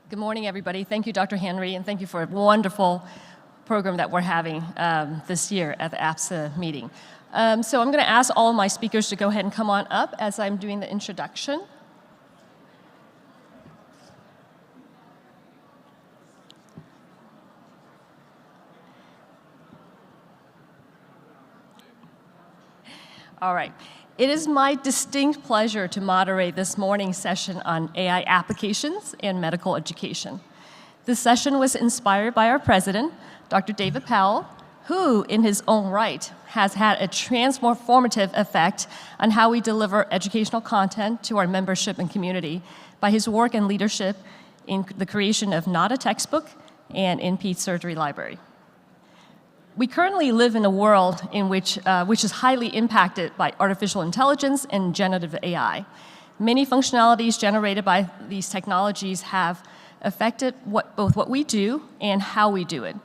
Good morning, everybody. Thank you, Dr. Henry, and thank you for a wonderful program that we're having this year at the APSA meeting. So I'm going to ask all of my speakers to go ahead and come on up as I'm doing the introduction. All right. It is my distinct pleasure to moderate this morning's session on AI applications in medical education. This session was inspired by our president, Dr. David Powell, who, in his own right, has had a transformative effect on how we deliver educational content to our membership and community by his work and leadership in the creation of Not a Textbook and in Pete's Surgery Library. We currently live in a world in which is highly impacted by artificial intelligence and generative AI. Many functionalities generated by these technologies have affected both what we do and how we do it.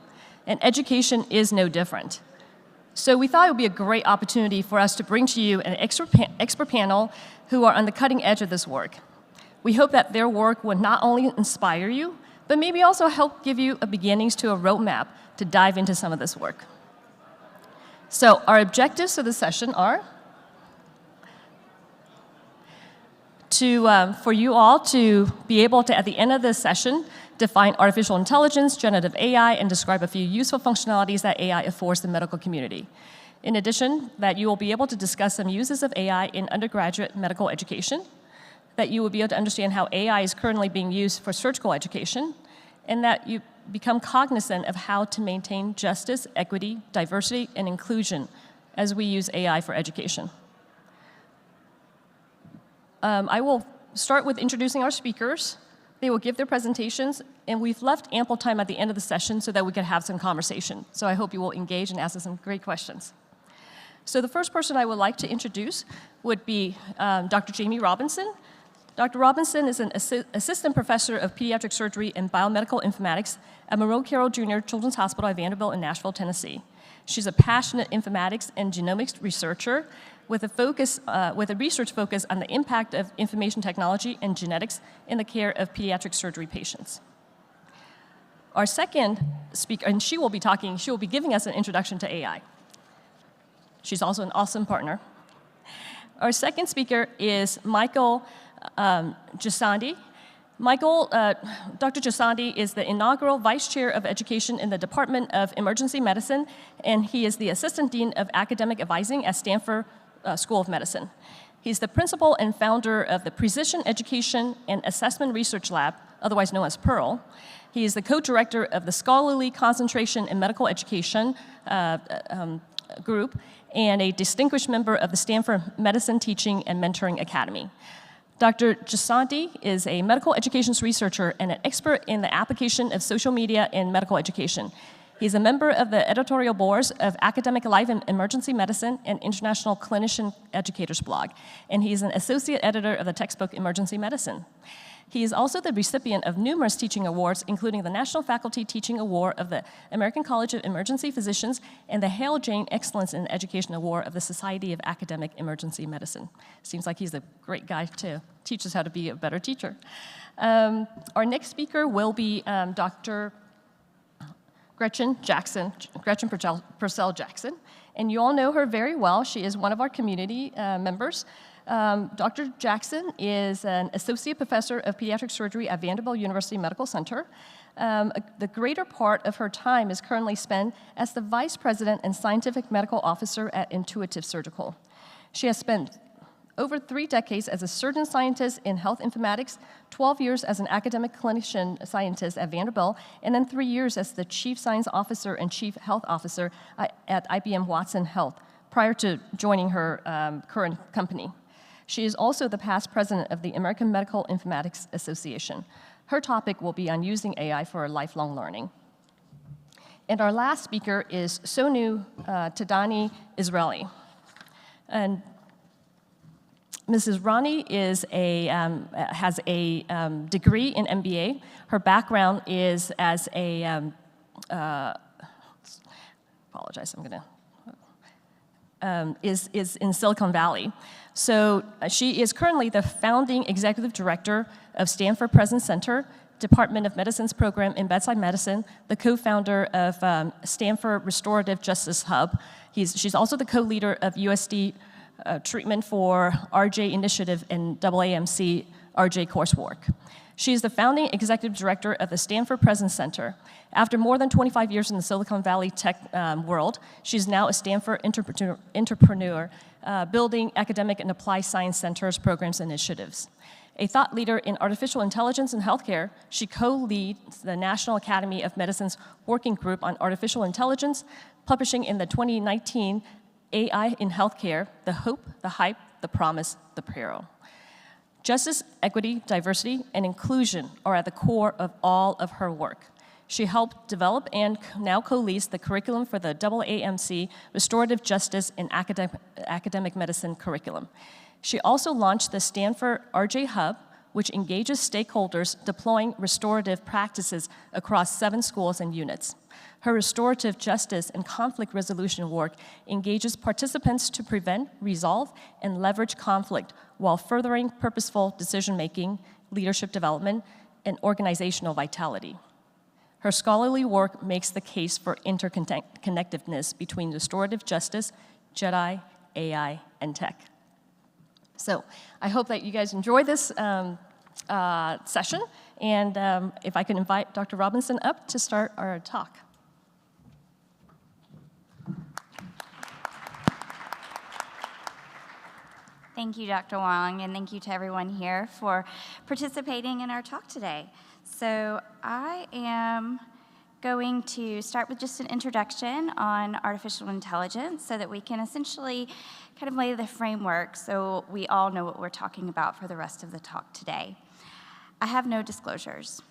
And education is no different. So we thought it would be a great opportunity for us to bring to you an expert panel who are on the cutting edge of this work. We hope that their work will not only inspire you, but maybe also help give you a beginnings to a roadmap to dive into some of this work. So our objectives of the session are for you all to be able to, at the end of this session, define artificial intelligence, generative AI, and describe a few useful functionalities that AI affords the medical community. In addition, that you will be able to discuss some uses of AI in undergraduate medical education, that you will be able to understand how AI is currently being used for surgical education, and that you become cognizant of how to maintain justice, equity, diversity, and inclusion as we use AI for education. I will start with introducing our speakers. They will give their presentations, and we've left ample time at the end of the session so that we can have some conversation. So I hope you will engage and ask us some great questions. So the first person I would like to introduce would be Dr. Jamie Robinson. Dr. Robinson is an assistant professor of pediatric surgery and biomedical informatics at Monroe Carroll Jr. Children's Hospital at Vanderbilt in Nashville, Tennessee. She's a passionate informatics and genomics researcher with a research focus on the impact of information technology and genetics in the care of pediatric surgery patients. Our second speaker, and she will be giving us an introduction to AI. She's also an awesome partner. Our second speaker is Michael Gisandi. Dr. Gisandi is the inaugural Vice Chair of Education in the Department of Emergency Medicine, and he is the Assistant Dean of Academic Advising at Stanford School of Medicine. He's the principal and founder of the Precision Education and Assessment Research Lab, otherwise known as PEARL. He is the co-director of the Scholarly Concentration in Medical Education group and a distinguished member of the Stanford Medicine Teaching and Mentoring Academy. Dr. Gisandi is a medical education researcher and an expert in the application of social media in medical education. He's a member of the editorial boards of Academic Life in Emergency Medicine and International Clinician Educators blog, and he's an associate editor of the textbook Emergency Medicine. He is also the recipient of numerous teaching awards, including the National Faculty Teaching Award of the American College of Emergency Physicians and the Hale Jane Excellence in Education Award of the Society of Academic Emergency Medicine. Seems like he's a great guy to teach us how to be a better teacher. Our next speaker will be Dr. Gretchen Purcell Jackson, and you all know her very well. She is one of our community members. Dr. Jackson is an associate professor of pediatric surgery at Vanderbilt University Medical Center. The greater part of her time is currently spent as the vice president and scientific medical officer at Intuitive Surgical. She has spent over 3 decades as a surgeon scientist in health informatics, 12 years as an academic clinician scientist at Vanderbilt, and then 3 years as the chief science officer and chief health officer at IBM Watson Health, prior to joining her current company. She is also the past president of the American Medical Informatics Association. Her topic will be on using AI for lifelong learning. And our last speaker is Sonu Tadani Israeli. And Mrs. Rani has a degree in MBA. Her background is as a, is in Silicon Valley. So she is currently the founding executive director of Stanford Presence Center, Department of Medicine's program in bedside medicine, the co-founder of Stanford Restorative Justice Hub. She's also the co-leader of USD treatment for RJ Initiative and AAMC RJ coursework. She is the founding executive director of the Stanford Presence Center. After more than 25 years in the Silicon Valley tech world, she's now a Stanford entrepreneur building academic and applied science centers, programs, and initiatives. A thought leader in artificial intelligence in healthcare, she co-leads the National Academy of Medicine's Working Group on Artificial Intelligence, publishing in the 2019 AI in Healthcare, The Hope, The Hype, The Promise, The Peril. Justice, equity, diversity, and inclusion are at the core of all of her work. She helped develop and now co-leads the curriculum for the AAMC Restorative Justice and Academic Medicine curriculum. She also launched the Stanford RJ Hub, which engages stakeholders deploying restorative practices across 7 schools and units. Her restorative justice and conflict resolution work engages participants to prevent, resolve, and leverage conflict while furthering purposeful decision-making, leadership development, and organizational vitality. Her scholarly work makes the case for interconnectedness between restorative justice, JEDI, AI, and tech. So I hope that you guys enjoy this session, and if I can invite Dr. Robinson up to start our talk. Thank you, Dr. Wong, and thank you to everyone here for participating in our talk today. So I am going to start with just an introduction on artificial intelligence so that we can essentially kind of lay the framework so we all know what we're talking about for the rest of the talk today. I have no disclosures.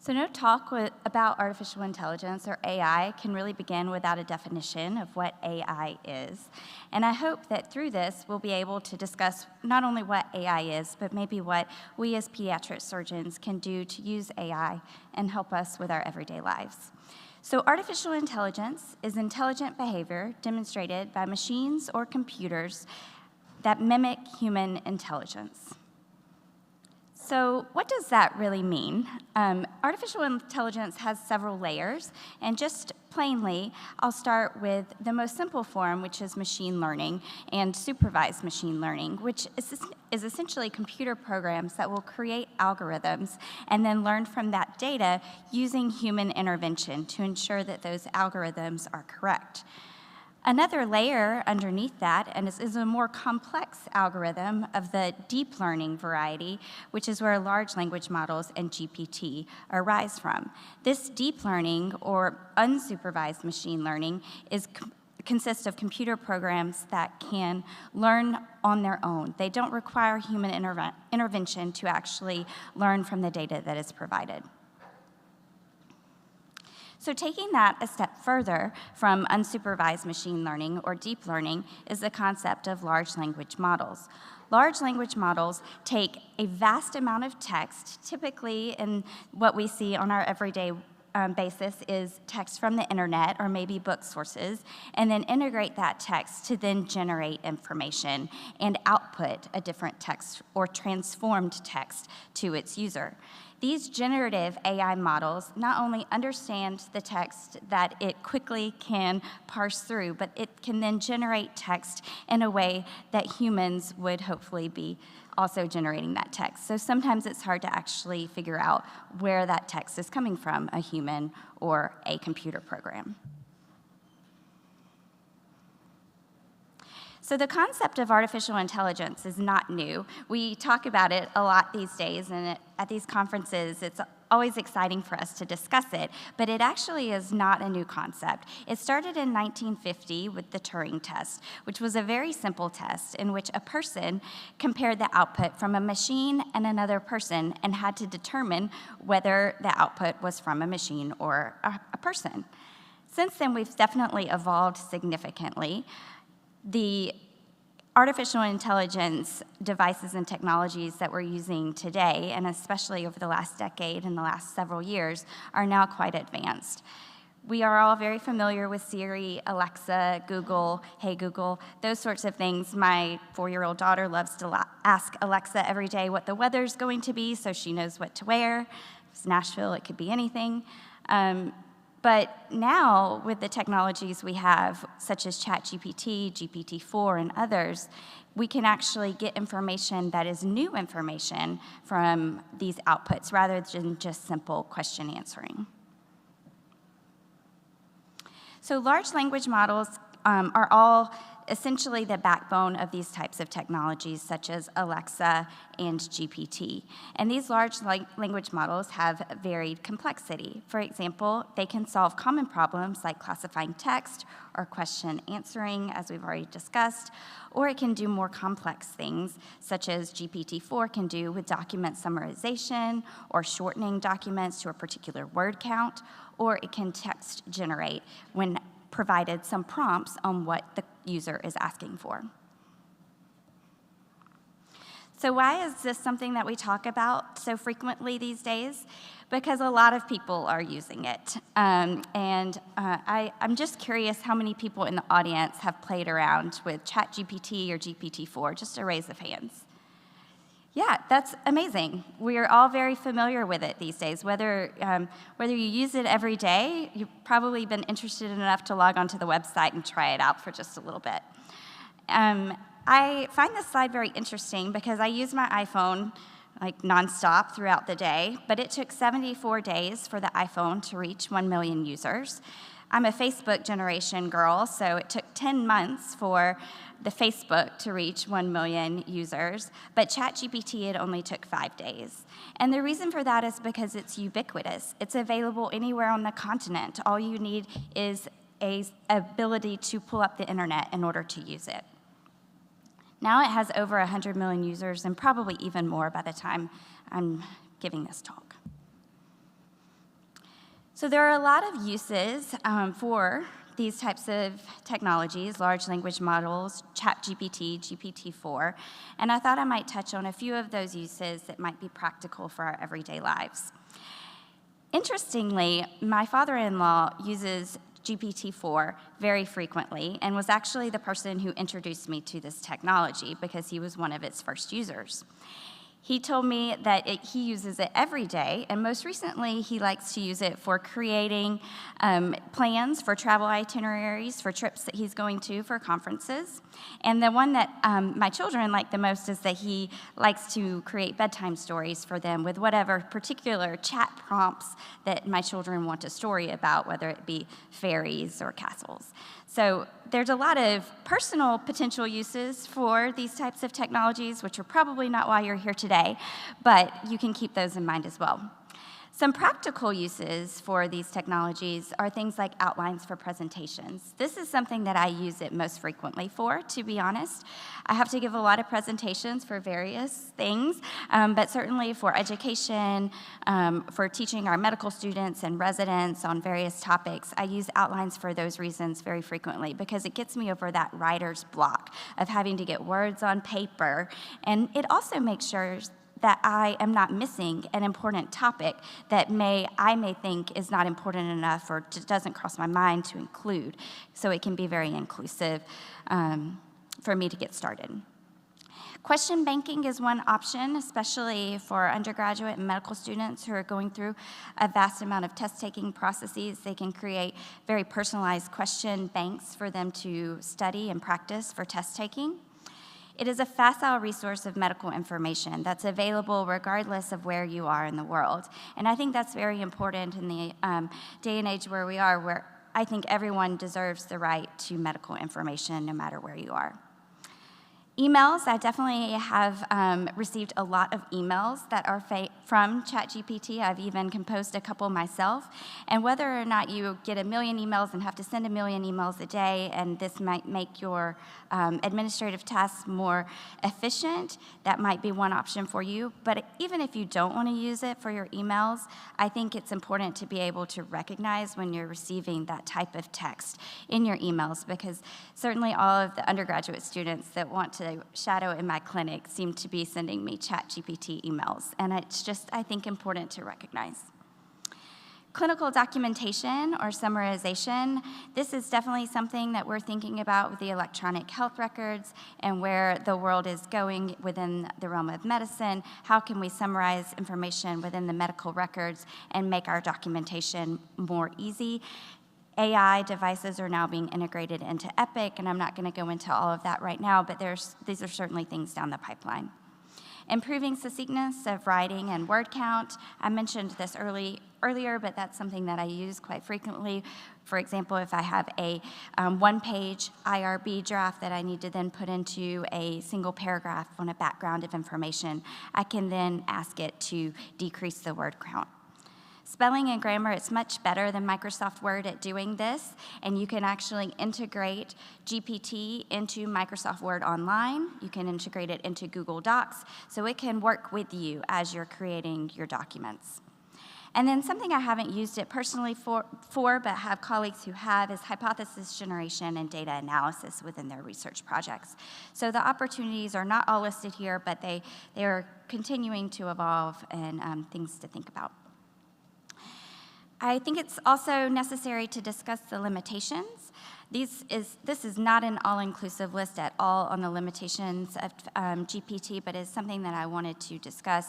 So no talk about artificial intelligence or AI can really begin without a definition of what AI is. And I hope that through this, we'll be able to discuss not only what AI is, but maybe what we as pediatric surgeons can do to use AI and help us with our everyday lives. So artificial intelligence is intelligent behavior demonstrated by machines or computers that mimic human intelligence. So what does that really mean? Artificial intelligence has several layers, and just plainly, I'll start with the most simple form, which is machine learning and supervised machine learning, which is essentially computer programs that will create algorithms and then learn from that data using human intervention to ensure that those algorithms are correct. Another layer underneath that is a more complex algorithm of the deep learning variety, which is where large language models and GPT arise from. This deep learning or unsupervised machine learning consists of computer programs that can learn on their own. They don't require human intervention to actually learn from the data that is provided. So taking that a step further from unsupervised machine learning or deep learning is the concept of large language models. Large language models take a vast amount of text, typically in what we see on our everyday basis is text from the internet or maybe book sources, and then integrate that text to then generate information and output a different text or transformed text to its user. These generative AI models not only understand the text that it quickly can parse through, but it can then generate text in a way that humans would hopefully be also generating that text. So sometimes it's hard to actually figure out where that text is coming from, a human or a computer program. So the concept of artificial intelligence is not new. We talk about it a lot these days, and at these conferences, it's always exciting for us to discuss it, but it actually is not a new concept. It started in 1950 with the Turing test, which was a very simple test in which a person compared the output from a machine and another person and had to determine whether the output was from a machine or a person. Since then, we've definitely evolved significantly. The artificial intelligence devices and technologies that we're using today, and especially over the last decade and the last several years, are now quite advanced. We are all very familiar with Siri, Alexa, Google, Hey Google, those sorts of things. My 4-year-old daughter loves to ask Alexa every day what the weather's going to be so she knows what to wear. it's Nashville, it could be anything. But now, with the technologies we have, such as ChatGPT, GPT-4, and others, we can actually get information that is new information from these outputs rather than just simple question answering. So large language models are all essentially the backbone of these types of technologies, such as Alexa and GPT. And these large language models have varied complexity. For example, they can solve common problems like classifying text or question answering, as we've already discussed, or it can do more complex things, such as GPT-4 can do with document summarization or shortening documents to a particular word count, or it can text generate when provided some prompts on what the user is asking for. So why is this something that we talk about so frequently these days? Because a lot of people are using it. I'm just curious how many people in the audience have played around with ChatGPT or GPT-4, just a raise of hands. Yeah, that's amazing. We are all very familiar with it these days. Whether you use it every day, you've probably been interested enough to log onto the website and try it out for just a little bit. I find this slide very interesting because I use my iPhone like nonstop throughout the day, but it took 74 days for the iPhone to reach 1 million users. I'm a Facebook generation girl, so it took 10 months for the Facebook to reach 1 million users, but ChatGPT, it only took 5 days. And the reason for that is because it's ubiquitous. It's available anywhere on the continent. All you need is an ability to pull up the internet in order to use it. Now it has over 100 million users and probably even more by the time I'm giving this talk. So there are a lot of uses for these types of technologies, large language models, ChatGPT, GPT-4, and I thought I might touch on a few of those uses that might be practical for our everyday lives. Interestingly, my father-in-law uses GPT-4 very frequently and was actually the person who introduced me to this technology because he was one of its first users. He told me that he uses it every day, and most recently, he likes to use it for creating plans for travel itineraries for trips that he's going to for conferences. And the one that my children like the most is that he likes to create bedtime stories for them with whatever particular chat prompts that my children want a story about, whether it be fairies or castles. So there's a lot of personal potential uses for these types of technologies, which are probably not why you're here today, but you can keep those in mind as well. Some practical uses for these technologies are things like outlines for presentations. This is something that I use it most frequently for, to be honest. I have to give a lot of presentations for various things, but certainly for education, for teaching our medical students and residents on various topics, I use outlines for those reasons very frequently because it gets me over that writer's block of having to get words on paper, and it also makes sure that I am not missing an important topic that I may think is not important enough or just doesn't cross my mind to include. So it can be very inclusive for me to get started. Question banking is one option, especially for undergraduate and medical students who are going through a vast amount of test-taking processes. They can create very personalized question banks for them to study and practice for test-taking. It is a facile resource of medical information that's available regardless of where you are in the world. And I think that's very important in the day and age where we are, where I think everyone deserves the right to medical information no matter where you are. Emails, I definitely have received a lot of emails that are from ChatGPT. I've even composed a couple myself. And whether or not you get 1 million emails and have to send 1 million emails a day, and this might make your administrative tasks more efficient, that might be one option for you. But even if you don't want to use it for your emails, I think it's important to be able to recognize when you're receiving that type of text in your emails, because certainly all of the undergraduate students that want to shadow in my clinic seem to be sending me ChatGPT emails, and it's just, I think, important to recognize. Clinical documentation or summarization, this is definitely something that we're thinking about with the electronic health records and where the world is going within the realm of medicine. How can we summarize information within the medical records and make our documentation more easy? AI devices are now being integrated into Epic, and I'm not going to go into all of that right now, but these are certainly things down the pipeline. Improving succinctness of writing and word count. I mentioned this earlier, but that's something that I use quite frequently. For example, if I have a one-page IRB draft that I need to then put into a single paragraph on a background of information, I can then ask it to decrease the word count. Spelling and grammar, it's much better than Microsoft Word at doing this, and you can actually integrate GPT into Microsoft Word Online. You can integrate it into Google Docs, so it can work with you as you're creating your documents. And then something I haven't used it personally for but have colleagues who have, is hypothesis generation and data analysis within their research projects. So the opportunities are not all listed here, but they are continuing to evolve and things to think about. I think it's also necessary to discuss the limitations. This is not an all-inclusive list at all on the limitations of GPT, but is something that I wanted to discuss.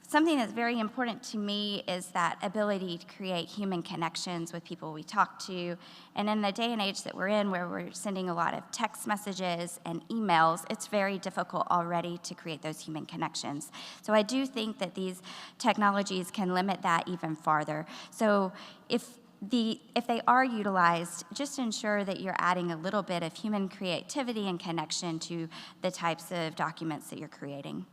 Something that's very important to me is that ability to create human connections with people we talk to. And in the day and age that we're in, where we're sending a lot of text messages and emails, it's very difficult already to create those human connections. So I do think that these technologies can limit that even farther. So if they are utilized, just ensure that you're adding a little bit of human creativity and connection to the types of documents that you're creating.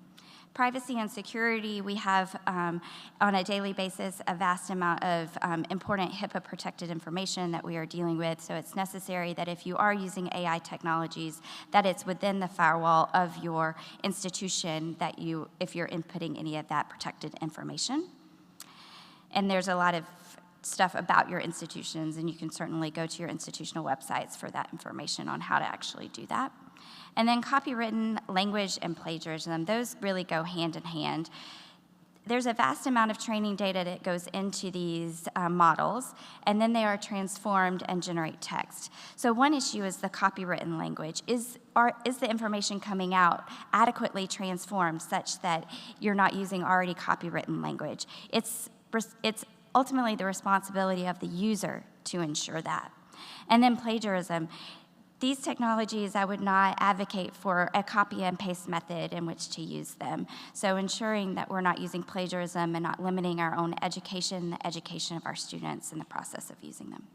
Privacy and security, we have on a daily basis a vast amount of important HIPAA-protected information that we are dealing with, so it's necessary that if you are using AI technologies, that it's within the firewall of your institution if you're inputting any of that protected information. And there's a lot of stuff about your institutions, and you can certainly go to your institutional websites for that information on how to actually do that. And then copywritten language and plagiarism, those really go hand in hand. There's a vast amount of training data that goes into these models, and then they are transformed and generate text. So one issue is the copywritten language. Is the information coming out adequately transformed such that you're not using already copywritten language? It's ultimately the responsibility of the user to ensure that. And then plagiarism. These technologies, I would not advocate for a copy and paste method in which to use them. So ensuring that we're not using plagiarism and not limiting our own education, the education of our students in the process of using them.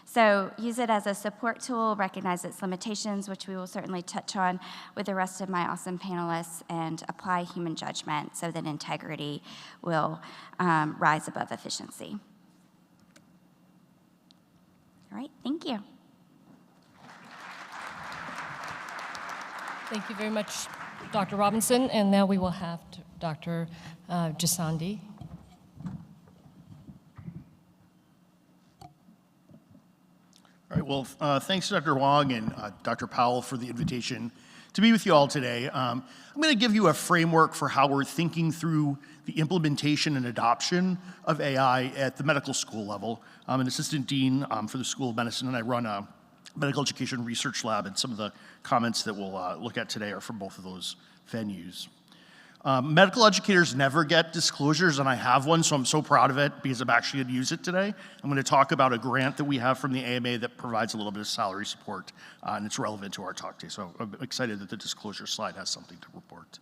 So use it as a support tool, recognize its limitations, which we will certainly touch on with the rest of my awesome panelists, and apply human judgment so that integrity will rise above efficiency. All right, thank you. Thank you very much, Dr. Robinson. And now we will have Dr. Jasandi. All right, well, thanks, Dr. Wong and Dr. Powell, for the invitation to be with you all today. I'm going to give you a framework for how we're thinking through the implementation and adoption of AI at the medical school level. I'm an assistant dean for the School of Medicine, and I run a medical education research lab, and some of the comments that we'll look at today are from both of those venues. Medical educators never get disclosures, and I have one, so I'm so proud of it because I'm actually going to use it today. I'm going to talk about a grant that we have from the AMA that provides a little bit of salary support, and it's relevant to our talk today, so I'm excited that the disclosure slide has something to report.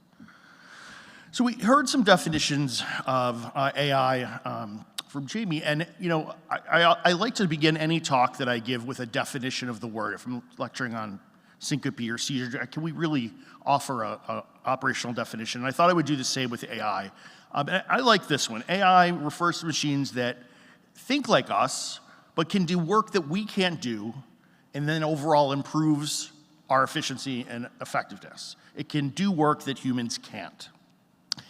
So we heard some definitions of AI from Jamie, and I like to begin any talk that I give with a definition of the word. If I'm lecturing on syncope or seizure, can we really offer a operational definition? And I thought I would do the same with AI. I like this one. AI refers to machines that think like us, but can do work that we can't do, and then overall improves our efficiency and effectiveness. It can do work that humans can't.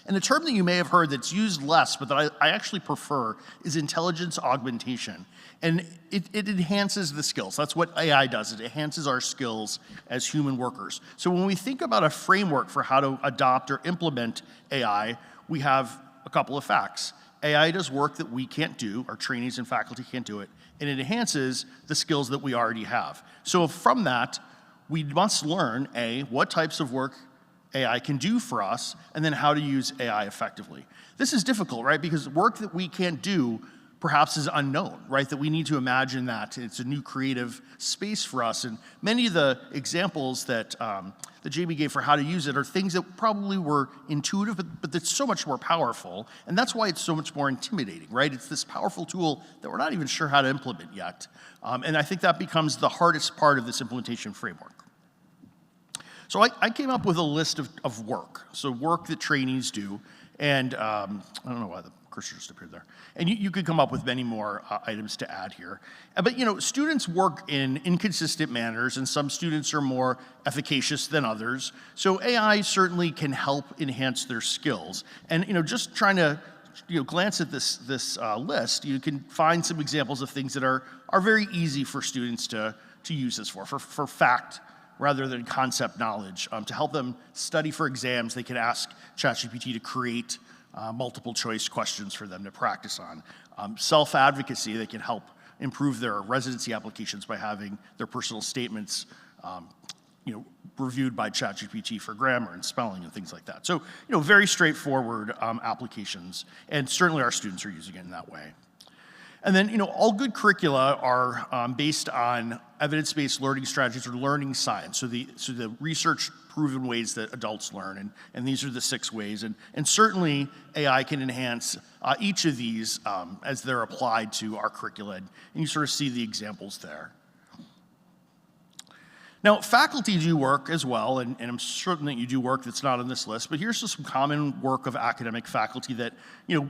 And the term that you may have heard that's used less, but that I actually prefer, is intelligence augmentation. And it enhances the skills. That's what AI does. It enhances our skills as human workers. So when we think about a framework for how to adopt or implement AI, we have a couple of facts. AI does work that we can't do, our trainees and faculty can't do it, and it enhances the skills that we already have. So from that, we must learn, A, what types of work AI can do for us, and then how to use AI effectively. This is difficult, right? Because work that we can't do perhaps is unknown, right? That we need to imagine that it's a new creative space for us. And many of the examples that Jamie gave for how to use it are things that probably were intuitive, but that's so much more powerful. And that's why it's so much more intimidating, right? It's this powerful tool that we're not even sure how to implement yet. And I think that becomes the hardest part of this implementation framework. So I came up with a list of work, so work that trainees do. And I don't know why the cursor just appeared there. And you could come up with many more items to add here. But students work in inconsistent manners, and some students are more efficacious than others. So AI certainly can help enhance their skills. And just trying to glance at this list, you can find some examples of things that are very easy for students to use this for fact rather than concept knowledge. To help them study for exams, they can ask ChatGPT to create multiple choice questions for them to practice on. Self-advocacy, they can help improve their residency applications by having their personal statements reviewed by ChatGPT for grammar and spelling and things like that. So, very straightforward applications, and certainly our students are using it in that way. And then, all good curricula are based on evidence-based learning strategies or learning science. So the research-proven ways that adults learn, and these are the 6 ways. And certainly AI can enhance each of these as they're applied to our curricula, and you sort of see the examples there. Now, faculty do work as well, and I'm certain that you do work that's not on this list, but here's just some common work of academic faculty that,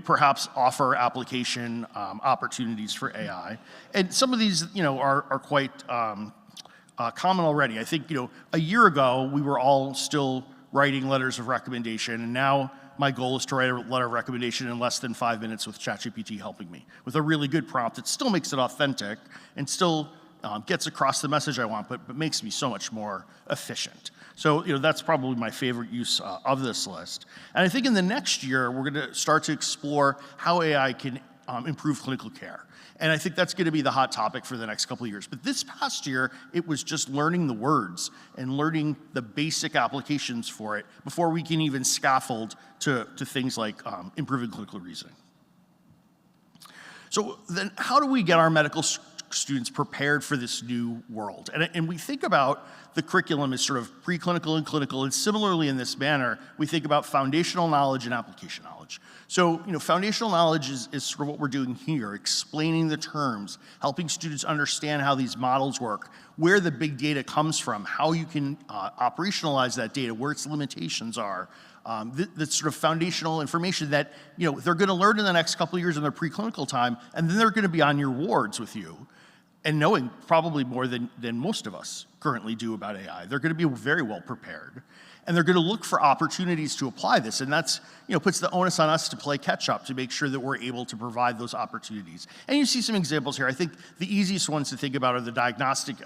perhaps offer application opportunities for AI. And some of these, are quite common already. I think, a year ago, we were all still writing letters of recommendation, and now my goal is to write a letter of recommendation in less than 5 minutes with ChatGPT helping me, with a really good prompt that still makes it authentic and still gets across the message I want, but makes me so much more efficient. So, that's probably my favorite use of this list. And I think in the next year, we're going to start to explore how AI can improve clinical care. And I think that's going to be the hot topic for the next couple of years. But this past year, it was just learning the words and learning the basic applications for it before we can even scaffold to things like improving clinical reasoning. So then how do we get our medical students prepared for this new world? And we think about the curriculum as sort of preclinical and clinical, and similarly in this manner, we think about foundational knowledge and application knowledge. So, foundational knowledge is sort of what we're doing here, explaining the terms, helping students understand how these models work, where the big data comes from, how you can operationalize that data, where its limitations are. That's sort of foundational information that, they're gonna learn in the next couple of years in their preclinical time, and then they're gonna be on your wards with you, and knowing probably more than most of us currently do about AI. They're gonna be very well prepared, and they're gonna look for opportunities to apply this, and that's, puts the onus on us to play catch up to make sure that we're able to provide those opportunities. And you see some examples here. I think the easiest ones to think about are the diagnostic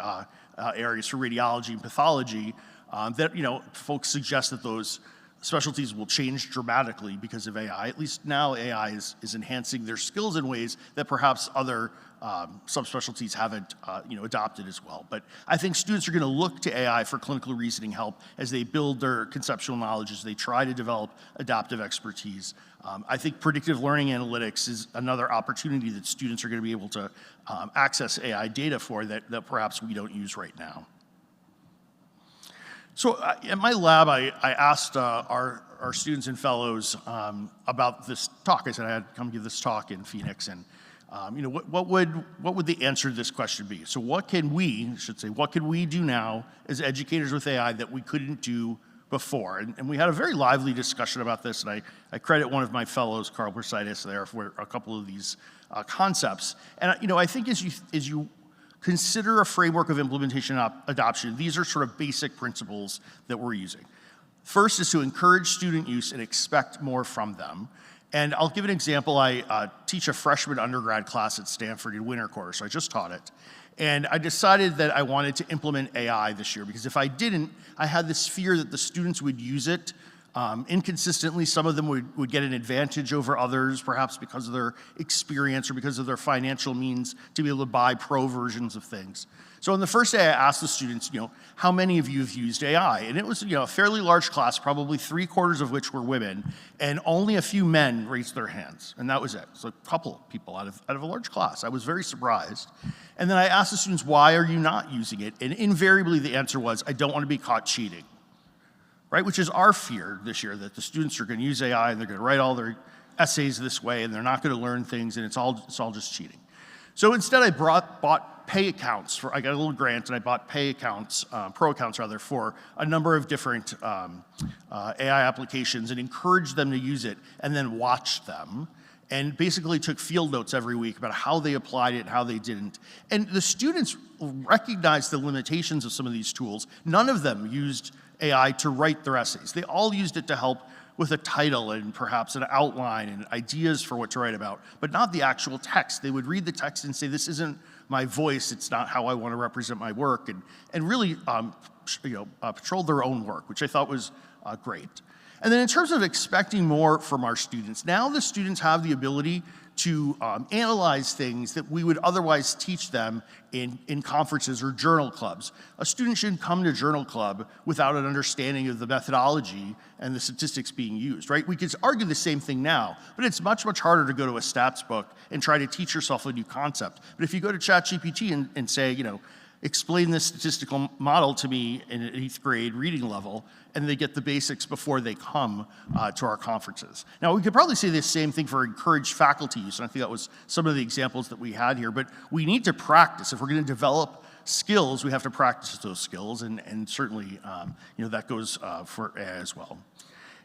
areas for radiology and pathology that, folks suggest that those specialties will change dramatically because of AI. At least now AI is enhancing their skills in ways that perhaps other subspecialties haven't adopted as well. But I think students are going to look to AI for clinical reasoning help as they build their conceptual knowledge, as they try to develop adaptive expertise. I think predictive learning analytics is another opportunity that students are going to be able to access AI data for that perhaps we don't use right now. So at my lab, I asked our students and fellows about this talk. I said I had come give this talk in Phoenix, and what would the answer to this question be? So what can we do now as educators with AI that we couldn't do before? And we had a very lively discussion about this, and I credit one of my fellows, Carl Persitis, there for a couple of these concepts. And I think as you consider a framework of implementation adoption, these are sort of basic principles that we're using. First is to encourage student use and expect more from them. And I'll give an example. I teach a freshman undergrad class at Stanford in winter quarter, so I just taught it. And I decided that I wanted to implement AI this year, because if I didn't, I had this fear that the students would use it Inconsistently, some of them would get an advantage over others, perhaps because of their experience or because of their financial means to be able to buy pro versions of things. So on the first day, I asked the students, how many of you have used AI? And it was, a fairly large class, probably 3/4 of which were women, and only a few men raised their hands, and that was it. So a couple of people out of a large class. I was very surprised. And then I asked the students, why are you not using it? And invariably the answer was, I don't want to be caught cheating. Right, which is our fear this year, that the students are going to use AI and they're going to write all their essays this way and they're not going to learn things and it's all just cheating. So instead I bought pay accounts. I got a little grant and I bought pay accounts, pro accounts rather, for a number of different AI applications and encouraged them to use it and then watched them and basically took field notes every week about how they applied it and how they didn't. And the students recognized the limitations of some of these tools. None of them used AI to write their essays. They all used it to help with a title and perhaps an outline and ideas for what to write about, but not the actual text. They would read the text and say, this isn't my voice, it's not how I want to represent my work, and really patrol their own work, which I thought was great. And then in terms of expecting more from our students, now the students have the ability to analyze things that we would otherwise teach them in conferences or journal clubs. A student shouldn't come to journal club without an understanding of the methodology and the statistics being used, right? We could argue the same thing now, but it's much, much harder to go to a stats book and try to teach yourself a new concept. But if you go to ChatGPT and say, explain this statistical model to me in an 8th grade reading level, and they get the basics before they come to our conferences. Now, we could probably say the same thing for encouraged faculty use, and I think that was some of the examples that we had here, but we need to practice. If we're gonna develop skills, we have to practice those skills, and certainly that goes for AI as well.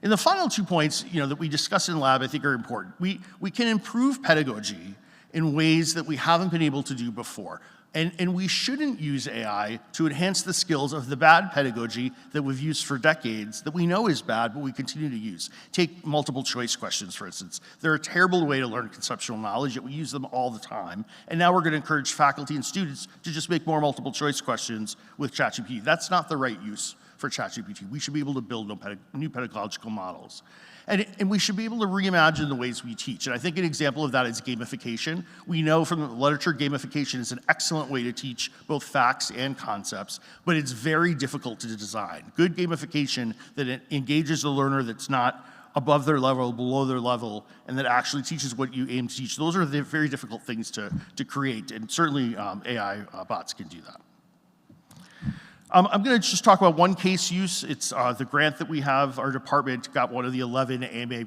And the final 2 points that we discussed in lab I think are important. We can improve pedagogy in ways that we haven't been able to do before. And we shouldn't use AI to enhance the skills of the bad pedagogy that we've used for decades that we know is bad, but we continue to use. Take multiple choice questions, for instance. They're a terrible way to learn conceptual knowledge, yet we use them all the time. And now we're going to encourage faculty and students to just make more multiple choice questions with ChatGPT. That's not the right use for ChatGPT. We should be able to build new pedagogical models. And we should be able to reimagine the ways we teach. And I think an example of that is gamification. We know from the literature gamification is an excellent way to teach both facts and concepts, but it's very difficult to design. Good gamification that engages the learner that's not above their level, below their level, and that actually teaches what you aim to teach. Those are the very difficult things to create, and certainly AI bots can do that. I'm going to just talk about one case use. It's the grant that we have. Our department got one of the 11 AMA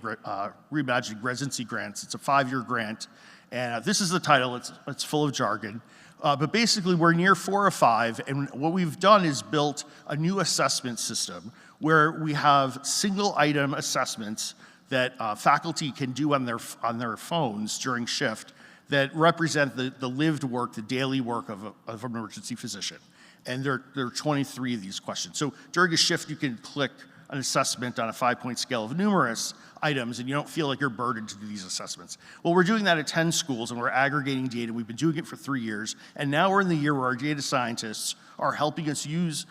Reimagining Residency grants. It's a 5-year grant, and this is the title. It's full of jargon. But basically, we're near 4 or 5, and what we've done is built a new assessment system where we have single-item assessments that faculty can do on their phones during shift that represent the lived work, the daily work of an emergency physician. And there are 23 of these questions. So during a shift, you can click an assessment on a 5-point scale of numerous items, and you don't feel like you're burdened to do these assessments. Well, we're doing that at 10 schools, and we're aggregating data. We've been doing it for 3 years, and now we're in the year where our data scientists are helping us use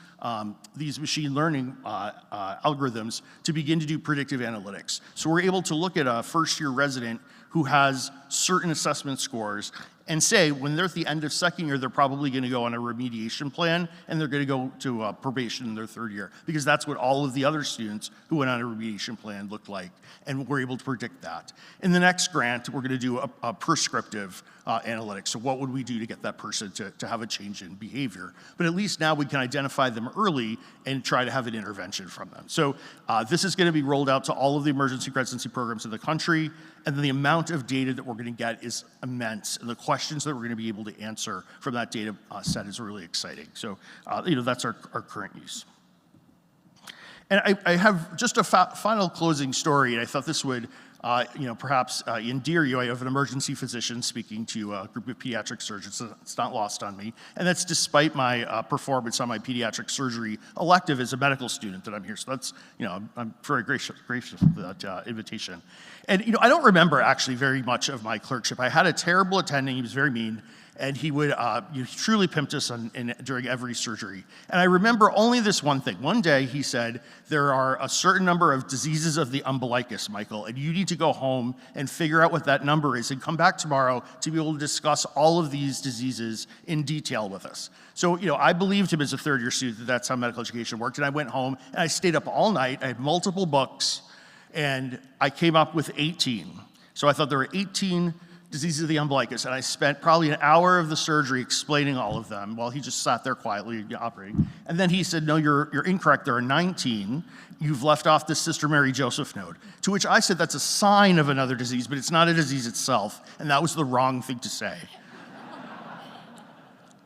these machine learning algorithms to begin to do predictive analytics. So we're able to look at a first-year resident who has certain assessment scores and say when they're at the end of 2nd year, they're probably going to go on a remediation plan and they're going to go to probation in their 3rd year, because that's what all of the other students who went on a remediation plan looked like, and we're able to predict that. In the next grant, we're going to do a prescriptive analytics. So what would we do to get that person to have a change in behavior? But at least now we can identify them early and try to have an intervention from them. So this is going to be rolled out to all of the emergency residency programs in the country, and the amount of data that we're going to get is immense, and the questions that we're going to be able to answer from that data set is really exciting. So that's our current use. And I have just a final closing story, and I thought this would perhaps endear you. I have an emergency physician speaking to a group of pediatric surgeons. So it's not lost on me. And that's despite my performance on my pediatric surgery elective as a medical student that I'm here. So that's, I'm very gracious for that invitation. And, I don't remember actually very much of my clerkship. I had a terrible attending. He was very mean. And he would truly pimped us during every surgery. And I remember only this one thing. One day he said, there are a certain number of diseases of the umbilicus, Michael, and you need to go home and figure out what that number is and come back tomorrow to be able to discuss all of these diseases in detail with us. So, I believed him as a third-year student that that's how medical education worked. And I went home and I stayed up all night. I had multiple books and I came up with 18. So I thought there were 18 diseases of the umbilicus, and I spent probably an hour of the surgery explaining all of them while he just sat there quietly operating. And then he said, no, you're incorrect, there are 19. You've left off the Sister Mary Joseph node. To which I said, that's a sign of another disease, but it's not a disease itself, and that was the wrong thing to say.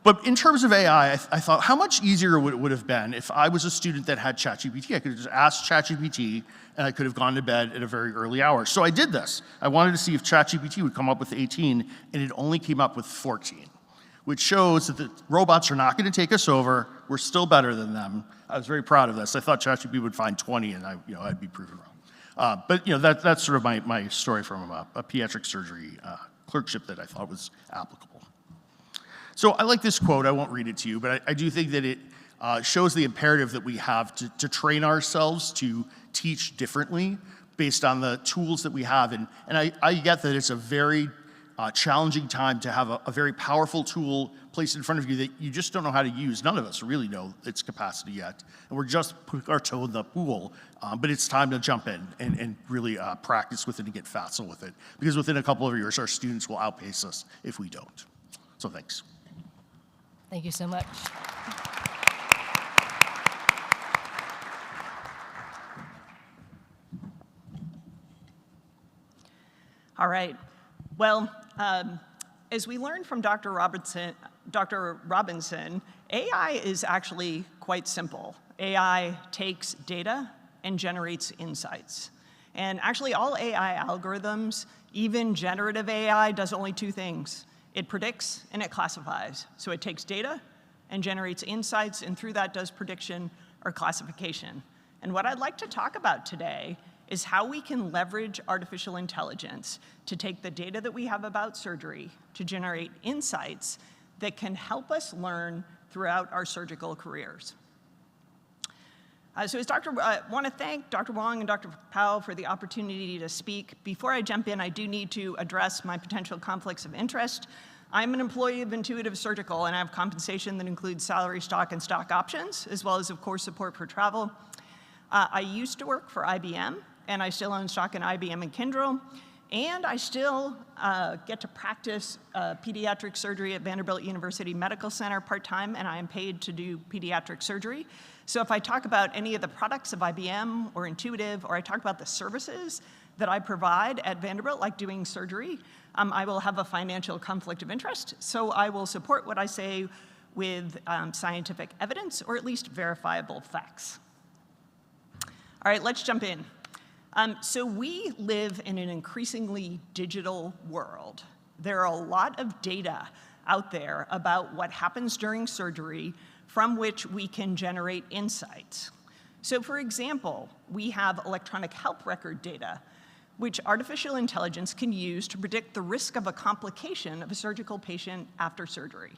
But in terms of AI, I thought, how much easier would it have been if I was a student that had ChatGPT? I could have just asked ChatGPT, and I could have gone to bed at a very early hour. So I did this. I wanted to see if ChatGPT would come up with 18, and it only came up with 14, which shows that the robots are not going to take us over. We're still better than them. I was very proud of this. I thought ChatGPT would find 20, and I'd be proven wrong. But that's sort of my story from a pediatric surgery clerkship that I thought was applicable. So I like this quote. I won't read it to you, but I do think that it shows the imperative that we have to train ourselves to teach differently based on the tools that we have. And I get that it's a very challenging time to have a very powerful tool placed in front of you that you just don't know how to use. None of us really know its capacity yet. And we're just putting our toe in the pool. But it's time to jump in and really practice with it and get facile with it. Because within a couple of years, our students will outpace us if we don't. So thanks. Thank you so much. All right. Well, as we learned from Dr. Robinson, AI is actually quite simple. AI takes data and generates insights. And actually, all AI algorithms, even generative AI, does only two things. It predicts and it classifies. So it takes data and generates insights, and through that does prediction or classification. And what I'd like to talk about today is how we can leverage artificial intelligence to take the data that we have about surgery to generate insights that can help us learn throughout our surgical careers. I want to thank Dr. Wong and Dr. Powell for the opportunity to speak. Before I jump in, I do need to address my potential conflicts of interest. I'm an employee of Intuitive Surgical, and I have compensation that includes salary, stock, and stock options, as well as, of course, support for travel. I used to work for IBM, and I still own stock in IBM and Kyndryl, and I still get to practice pediatric surgery at Vanderbilt University Medical Center part-time, and I am paid to do pediatric surgery. So if I talk about any of the products of IBM or Intuitive, or I talk about the services that I provide at Vanderbilt, like doing surgery, I will have a financial conflict of interest. So I will support what I say with scientific evidence, or at least verifiable facts. All right, let's jump in. So we live in an increasingly digital world. There are a lot of data out there about what happens during surgery from which we can generate insights. So for example, we have electronic health record data, which artificial intelligence can use to predict the risk of a complication of a surgical patient after surgery.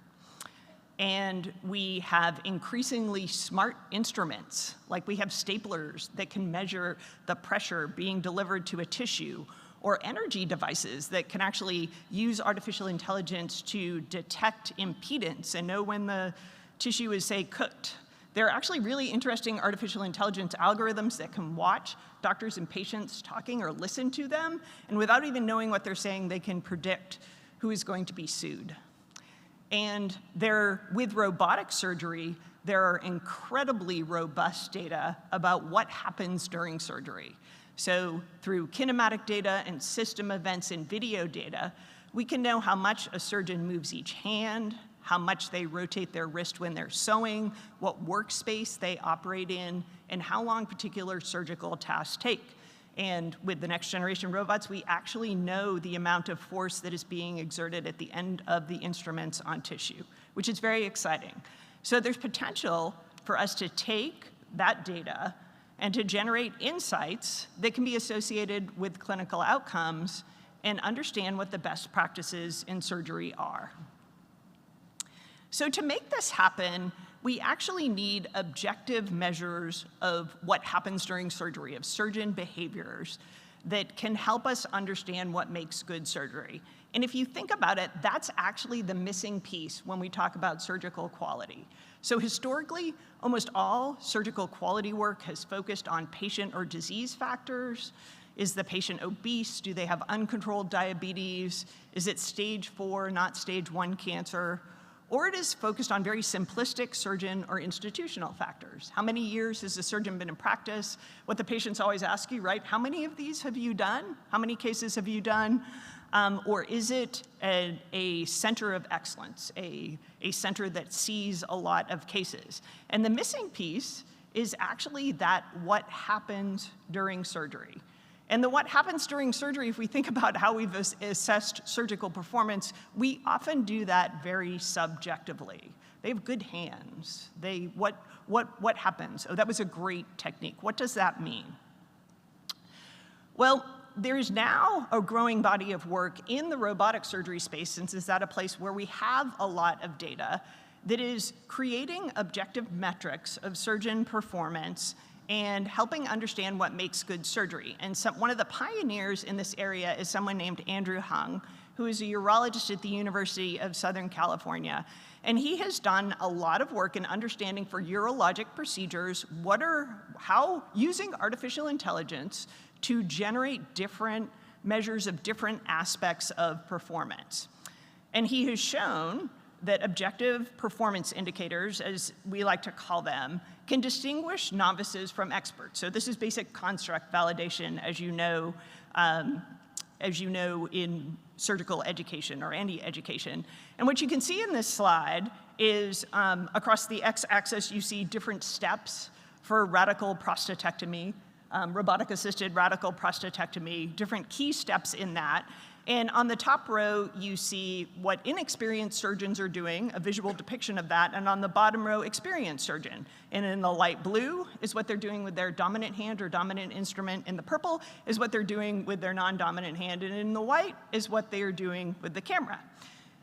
And we have increasingly smart instruments, like we have staplers that can measure the pressure being delivered to a tissue, or energy devices that can actually use artificial intelligence to detect impedance and know when the tissue is, say, cooked. There are actually really interesting artificial intelligence algorithms that can watch doctors and patients talking or listen to them, and without even knowing what they're saying, they can predict who is going to be sued. And with robotic surgery, there are incredibly robust data about what happens during surgery. So through kinematic data and system events and video data, we can know how much a surgeon moves each hand, how much they rotate their wrist when they're sewing, what workspace they operate in, and how long particular surgical tasks take. And with the next generation robots, we actually know the amount of force that is being exerted at the end of the instruments on tissue, which is very exciting. So there's potential for us to take that data and to generate insights that can be associated with clinical outcomes and understand what the best practices in surgery are. So to make this happen, we actually need objective measures of what happens during surgery, of surgeon behaviors that can help us understand what makes good surgery. And if you think about it, that's actually the missing piece when we talk about surgical quality. So historically, almost all surgical quality work has focused on patient or disease factors. Is the patient obese? Do they have uncontrolled diabetes? Is it stage 4, not stage 1 cancer? Or it is focused on very simplistic surgeon or institutional factors. How many years has the surgeon been in practice? What the patients always ask you, right? How many of these have you done? How many cases have you done? Or is it a center of excellence, a center that sees a lot of cases? And the missing piece is actually that what happens during surgery. And the what happens during surgery, if we think about how we've assessed surgical performance, we often do that very subjectively. They have good hands. What happens? Oh, that was a great technique. What does that mean? Well, there's now a growing body of work in the robotic surgery space, since it's at a place where we have a lot of data, that is creating objective metrics of surgeon performance and helping understand what makes good surgery. And one of the pioneers in this area is someone named Andrew Hung, who is a urologist at the University of Southern California. And he has done a lot of work in understanding for urologic procedures how using artificial intelligence to generate different measures of different aspects of performance. And he has shown that objective performance indicators, as we like to call them, can distinguish novices from experts. So this is basic construct validation, as you know in surgical education or any education. And what you can see in this slide is across the x-axis, you see different steps for radical prostatectomy, robotic-assisted radical prostatectomy, different key steps in that. And on the top row, you see what inexperienced surgeons are doing, a visual depiction of that, and on the bottom row, experienced surgeon. And in the light blue is what they're doing with their dominant hand or dominant instrument. In the purple is what they're doing with their non-dominant hand. And in the white is what they are doing with the camera.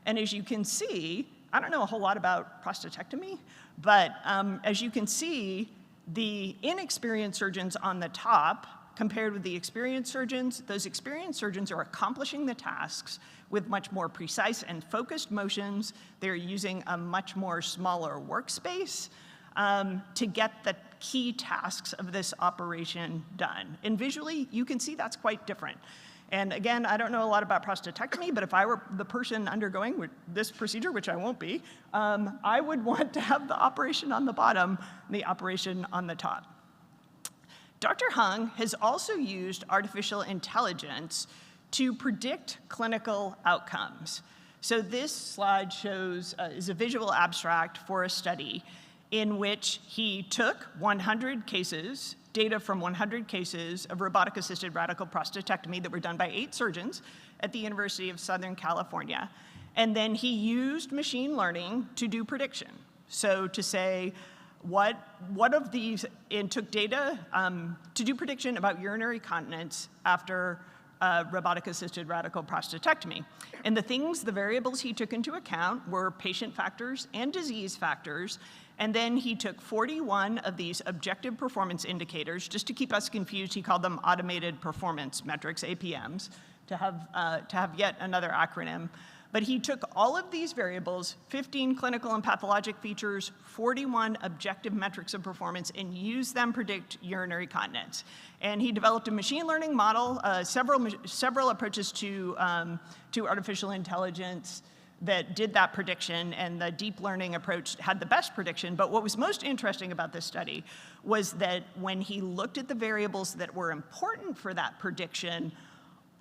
And as you can see, I don't know a whole lot about prostatectomy, but as you can see, the inexperienced surgeons on the top compared with the experienced surgeons, those experienced surgeons are accomplishing the tasks with much more precise and focused motions. They're using a much more smaller workspace to get the key tasks of this operation done. And visually, you can see that's quite different. And again, I don't know a lot about prostatectomy, but if I were the person undergoing this procedure, which I won't be, I would want to have the operation on the bottom and the operation on the top. Dr. Hung has also used artificial intelligence to predict clinical outcomes. So this slide shows is a visual abstract for a study in which he took 100 cases, data from 100 cases of robotic-assisted radical prostatectomy that were done by 8 surgeons at the University of Southern California. And then he used machine learning to do prediction. So to say, what of these, and took data to do prediction about urinary continence after robotic-assisted radical prostatectomy. And the variables he took into account were patient factors and disease factors. And then he took 41 of these objective performance indicators. Just to keep us confused, he called them automated performance metrics, APMs, to have yet another acronym. But he took all of these variables, 15 clinical and pathologic features, 41 objective metrics of performance, and used them to predict urinary continence. And he developed a machine learning model, several approaches to artificial intelligence that did that prediction, and the deep learning approach had the best prediction. But what was most interesting about this study was that when he looked at the variables that were important for that prediction,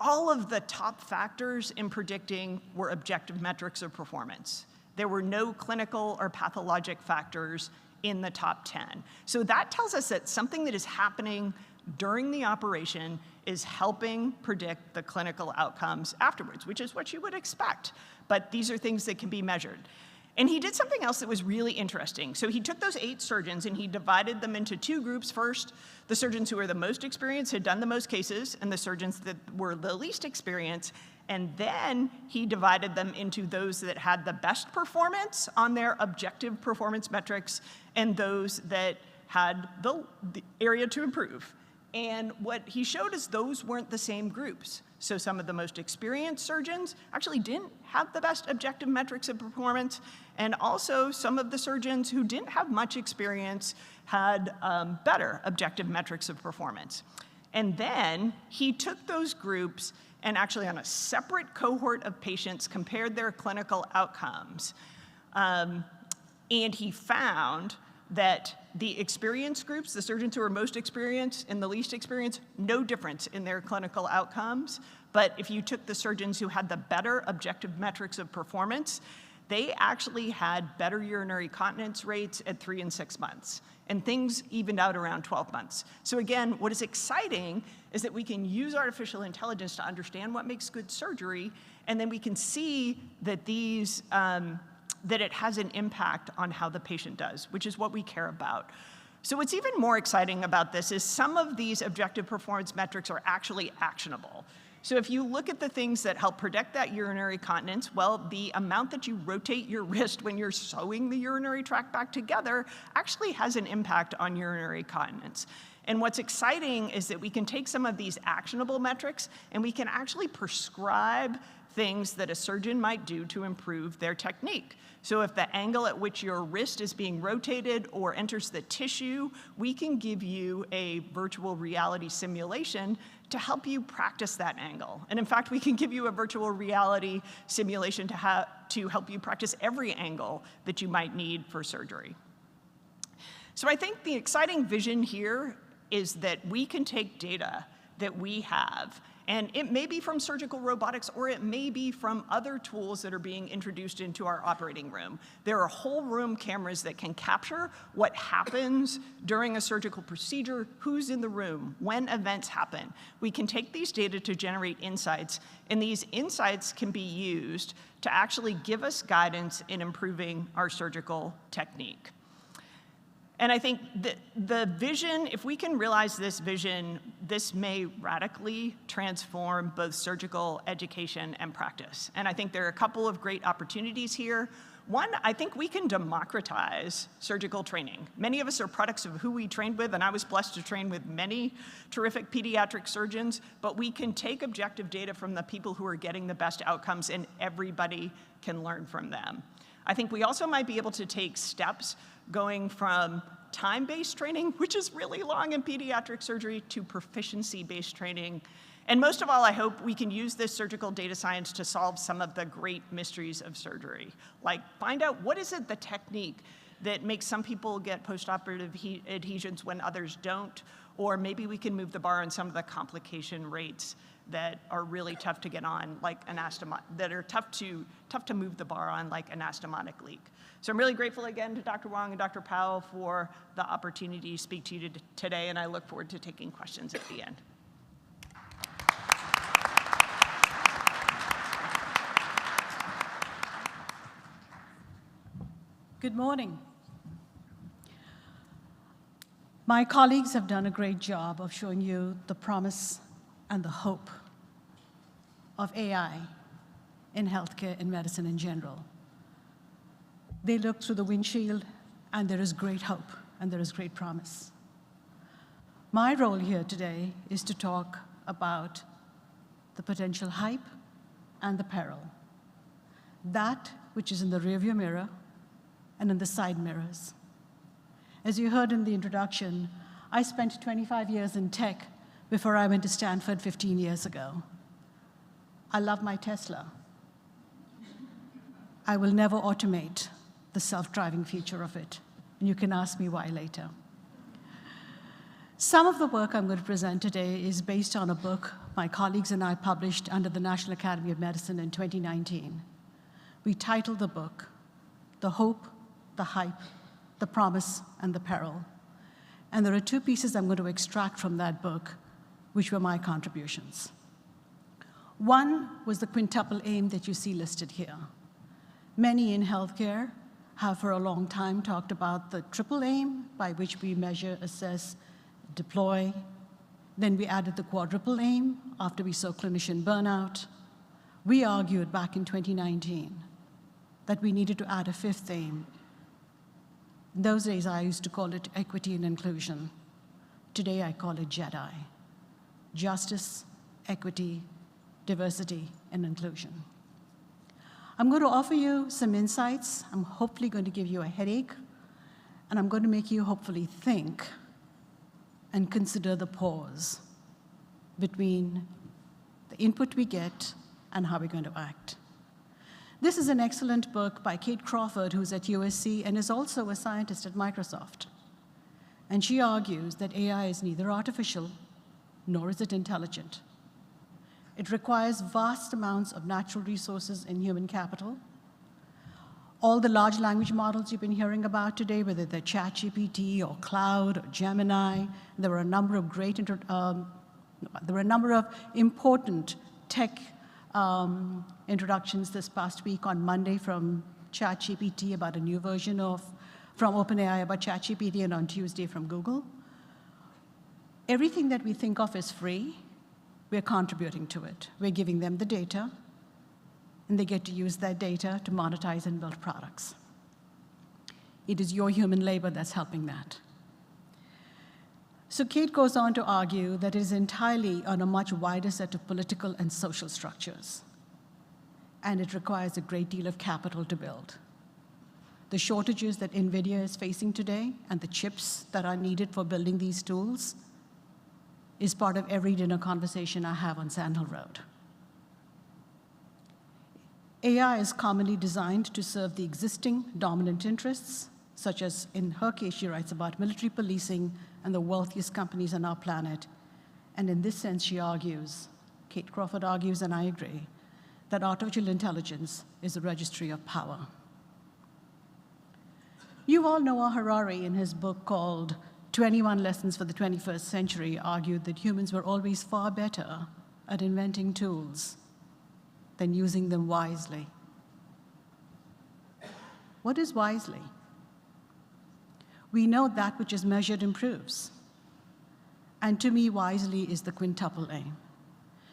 all of the top factors in predicting were objective metrics of performance. There were no clinical or pathologic factors in the top 10. So that tells us that something that is happening during the operation is helping predict the clinical outcomes afterwards, which is what you would expect. But these are things that can be measured. And he did something else that was really interesting. So he took those 8 surgeons and he divided them into 2 groups. First, the surgeons who were the most experienced, had done the most cases, and the surgeons that were the least experienced. And then he divided them into those that had the best performance on their objective performance metrics and those that had the area to improve. And what he showed is those weren't the same groups. So some of the most experienced surgeons actually didn't have the best objective metrics of performance, and also some of the surgeons who didn't have much experience had better objective metrics of performance. And then he took those groups and actually on a separate cohort of patients compared their clinical outcomes. And he found that the experienced groups, the surgeons who were most experienced and the least experienced, no difference in their clinical outcomes. But if you took the surgeons who had the better objective metrics of performance, they actually had better urinary continence rates at 3 and 6 months. And things evened out around 12 months. So again, what is exciting is that we can use artificial intelligence to understand what makes good surgery, and then we can see that these, that it has an impact on how the patient does, which is what we care about. So what's even more exciting about this is some of these objective performance metrics are actually actionable. So if you look at the things that help predict that urinary continence, well, the amount that you rotate your wrist when you're sewing the urinary tract back together actually has an impact on urinary continence. And what's exciting is that we can take some of these actionable metrics and we can actually prescribe things that a surgeon might do to improve their technique. So if the angle at which your wrist is being rotated or enters the tissue, we can give you a virtual reality simulation to help you practice that angle. And in fact, we can give you a virtual reality simulation to help you practice every angle that you might need for surgery. So I think the exciting vision here is that we can take data that we have, and it may be from surgical robotics or it may be from other tools that are being introduced into our operating room. There are whole room cameras that can capture what happens during a surgical procedure, who's in the room, when events happen. We can take these data to generate insights, and these insights can be used to actually give us guidance in improving our surgical technique. And I think the vision, if we can realize this vision, this may radically transform both surgical education and practice. And I think there are a couple of great opportunities here. One, I think we can democratize surgical training. Many of us are products of who we trained with, and I was blessed to train with many terrific pediatric surgeons, but we can take objective data from the people who are getting the best outcomes, and everybody can learn from them. I think we also might be able to take steps going from time-based training, which is really long in pediatric surgery, to proficiency-based training. And most of all, I hope we can use this surgical data science to solve some of the great mysteries of surgery. Like, find out what is it the technique that makes some people get postoperative adhesions when others don't, or maybe we can move the bar on some of the complication rates that are really tough to get on, like that are tough to move the bar on, like anastomotic leak. So I'm really grateful again to Dr. Wang and Dr. Powell for the opportunity to speak to you today, and I look forward to taking questions at the end. Good morning. My colleagues have done a great job of showing you the promise and the hope of AI in healthcare and medicine in general. They look through the windshield, and there is great hope, and there is great promise. My role here today is to talk about the potential hype and the peril, that which is in the rearview mirror and in the side mirrors. As you heard in the introduction, I spent 25 years in tech before I went to Stanford 15 years ago. I love my Tesla. I will never automate the self-driving feature of it, and you can ask me why later. Some of the work I'm going to present today is based on a book my colleagues and I published under the National Academy of Medicine in 2019. We titled the book, The Hope, the Hype, the Promise, and the Peril. And there are two pieces I'm going to extract from that book, which were my contributions. One was the quintuple aim that you see listed here. Many in healthcare have for a long time talked about the triple aim, by which we measure, assess, deploy. Then we added the quadruple aim after we saw clinician burnout. We argued back in 2019 that we needed to add a fifth aim. In those days, I used to call it equity and inclusion. Today, I call it JEDI: justice, equity, diversity, and inclusion. I'm going to offer you some insights. I'm hopefully going to give you a headache, and I'm going to make you hopefully think and consider the pause between the input we get and how we're going to act. This is an excellent book by Kate Crawford, who's at USC and is also a scientist at Microsoft. And she argues that AI is neither artificial nor is it intelligent. It requires vast amounts of natural resources and human capital. All the large language models you've been hearing about today, whether they're ChatGPT or Cloud or Gemini, there were a number of important tech introductions this past week on Monday from ChatGPT about a new version from OpenAI about ChatGPT, and on Tuesday from Google. Everything that we think of as free, we're contributing to it. We're giving them the data, and they get to use that data to monetize and build products. It is your human labor that's helping that. So Kate goes on to argue that it is entirely on a much wider set of political and social structures, and it requires a great deal of capital to build. The shortages that NVIDIA is facing today and the chips that are needed for building these tools is part of every dinner conversation I have on Sand Hill Road. AI is commonly designed to serve the existing dominant interests, such as, in her case, she writes about military policing and the wealthiest companies on our planet. And in this sense, she argues, Kate Crawford argues, and I agree, that artificial intelligence is a registry of power. You all know Harari, in his book called 21 Lessons for the 21st Century, argued that humans were always far better at inventing tools than using them wisely. What is wisely? We know that which is measured improves. And to me, wisely is the quintuple aim.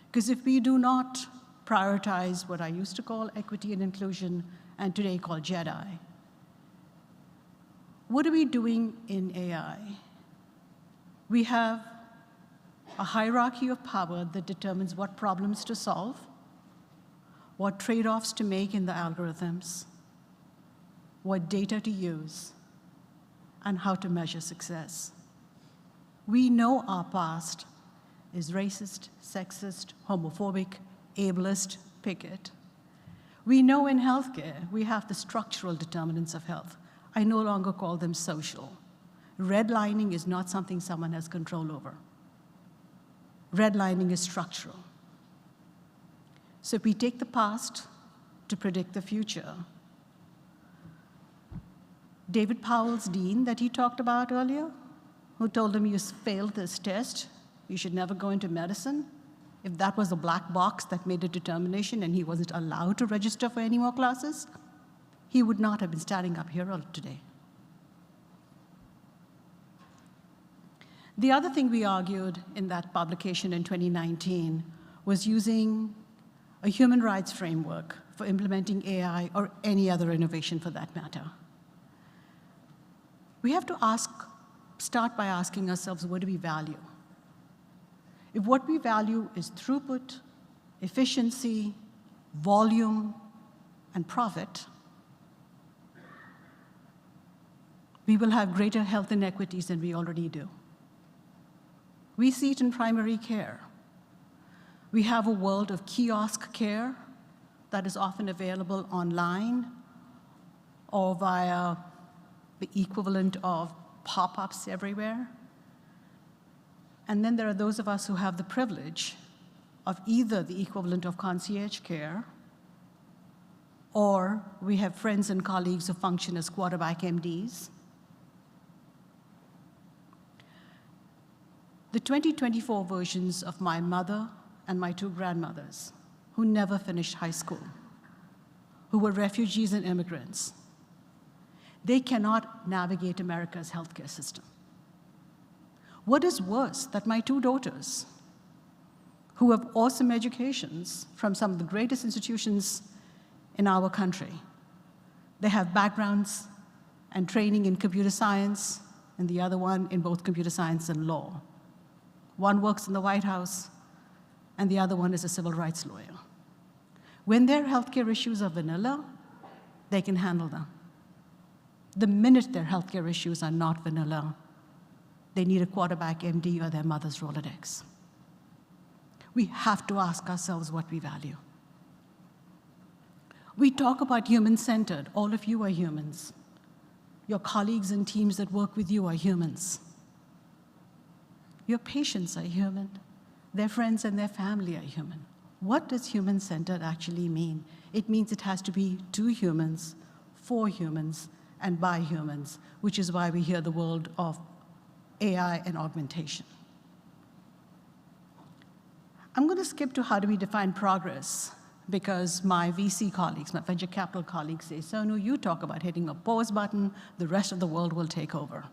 Because if we do not prioritize what I used to call equity and inclusion and today call JEDI, what are we doing in AI? We have a hierarchy of power that determines what problems to solve, what trade-offs to make in the algorithms, what data to use, and how to measure success. We know our past is racist, sexist, homophobic, ableist, pick it. We know in healthcare we have the structural determinants of health. I no longer call them social. Redlining is not something someone has control over. Redlining is structural. So if we take the past to predict the future, David Powell's dean that he talked about earlier, who told him you failed this test, you should never go into medicine, if that was a black box that made a determination and he wasn't allowed to register for any more classes, he would not have been standing up here today. The other thing we argued in that publication in 2019 was using a human rights framework for implementing AI or any other innovation for that matter. We have to start by asking ourselves, what do we value? If what we value is throughput, efficiency, volume, and profit, we will have greater health inequities than we already do. We see it in primary care. We have a world of kiosk care that is often available online or via the equivalent of pop-ups everywhere. And then there are those of us who have the privilege of either the equivalent of concierge care, or we have friends and colleagues who function as quarterback MDs. The 2024 versions of my mother and my two grandmothers, who never finished high school, who were refugees and immigrants, they cannot navigate America's healthcare system. What is worse, that my two daughters, who have awesome educations from some of the greatest institutions in our country. They have backgrounds and training in computer science, and the other one in both computer science and law. One works in the White House, and the other one is a civil rights lawyer. When their healthcare issues are vanilla, they can handle them. The minute their healthcare issues are not vanilla, they need a quarterback MD or their mother's Rolodex. We have to ask ourselves what we value. We talk about human-centered. All of you are humans. Your colleagues and teams that work with you are humans. Your patients are human. Their friends and their family are human. What does human-centered actually mean? It means it has to be to humans, for humans, and by humans, which is why we hear the world of AI and augmentation. I'm going to skip to how do we define progress, because my VC colleagues, my venture capital colleagues say, Sonu, you talk about hitting a pause button, the rest of the world will take over.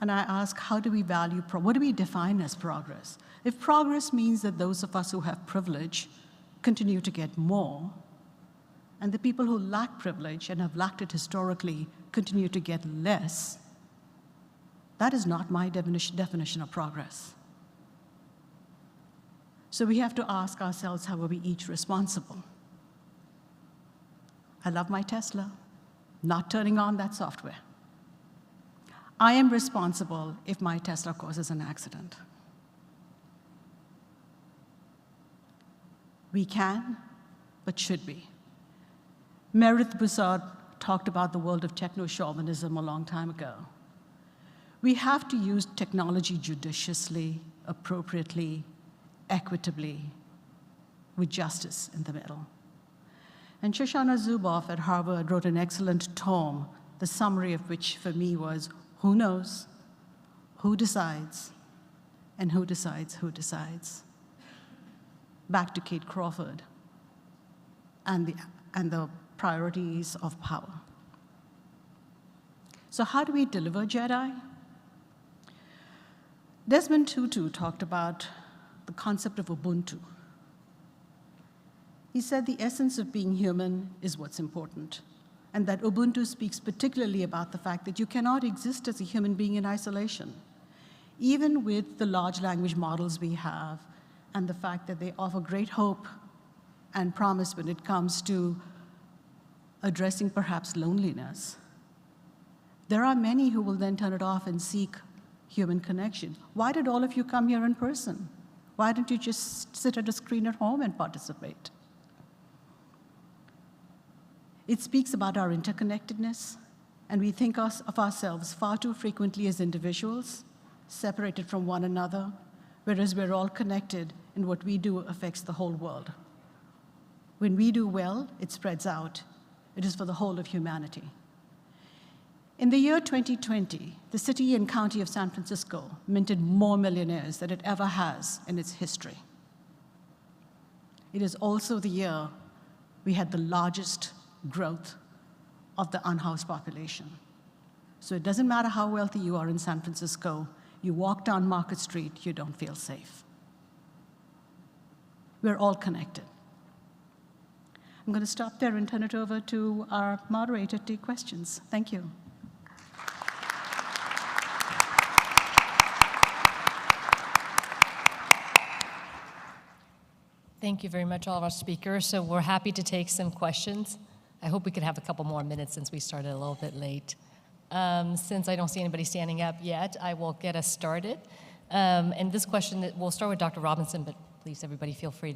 And I ask, how do we value, what do we define as progress? If progress means that those of us who have privilege continue to get more, and the people who lack privilege and have lacked it historically continue to get less, that is not my definition of progress. So we have to ask ourselves, how are we each responsible? I love my Tesla, not turning on that software. I am responsible if my Tesla causes an accident. We can, but should be. Meredith Broussard talked about the world of techno-chauvinism a long time ago. We have to use technology judiciously, appropriately, equitably, with justice in the middle. And Shoshana Zuboff at Harvard wrote an excellent tome, the summary of which for me was, who knows, who decides, and who decides who decides. Back to Kate Crawford and the priorities of power. So how do we deliver Jedi? Desmond Tutu talked about the concept of Ubuntu. He said the essence of being human is what's important, and that Ubuntu speaks particularly about the fact that you cannot exist as a human being in isolation, even with the large language models we have, and the fact that they offer great hope and promise when it comes to addressing perhaps loneliness. There are many who will then turn it off and seek human connection. Why did all of you come here in person? Why don't you just sit at a screen at home and participate? It speaks about our interconnectedness, and we think of ourselves far too frequently as individuals, separated from one another, whereas we're all connected, and what we do affects the whole world. When we do well, it spreads out. It is for the whole of humanity. In the year 2020, the city and county of San Francisco minted more millionaires than it ever has in its history. It is also the year we had the largest growth of the unhoused population. So it doesn't matter how wealthy you are in San Francisco, you walk down Market Street, you don't feel safe. We're all connected. I'm going to stop there and turn it over to our moderator to take questions. Thank you. Thank you very much, all of our speakers. So we're happy to take some questions. I hope we could have a couple more minutes since we started a little bit late. Since I don't see anybody standing up yet, I will get us started. And this question, we'll start with Dr. Robinson, but please, everybody, feel free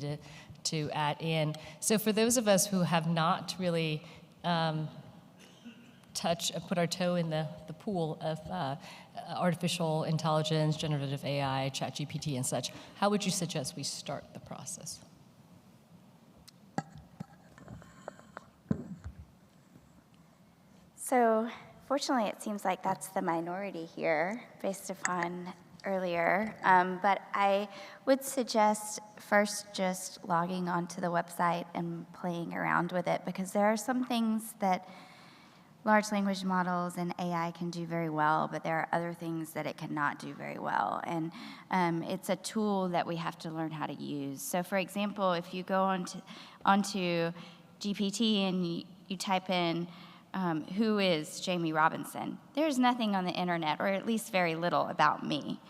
to add in. So for those of us who have not really put our toe in the pool of artificial intelligence, generative AI, ChatGPT, and such, how would you suggest we start the process? So fortunately, it seems like that's the minority here, based upon earlier. But I would suggest first just logging onto the website and playing around with it, because there are some things that large language models and AI can do very well, but there are other things that it cannot do very well. And it's a tool that we have to learn how to use. So for example, if you go onto GPT and you type in, who is Jamie Robinson, there's nothing on the internet, or at least very little, about me.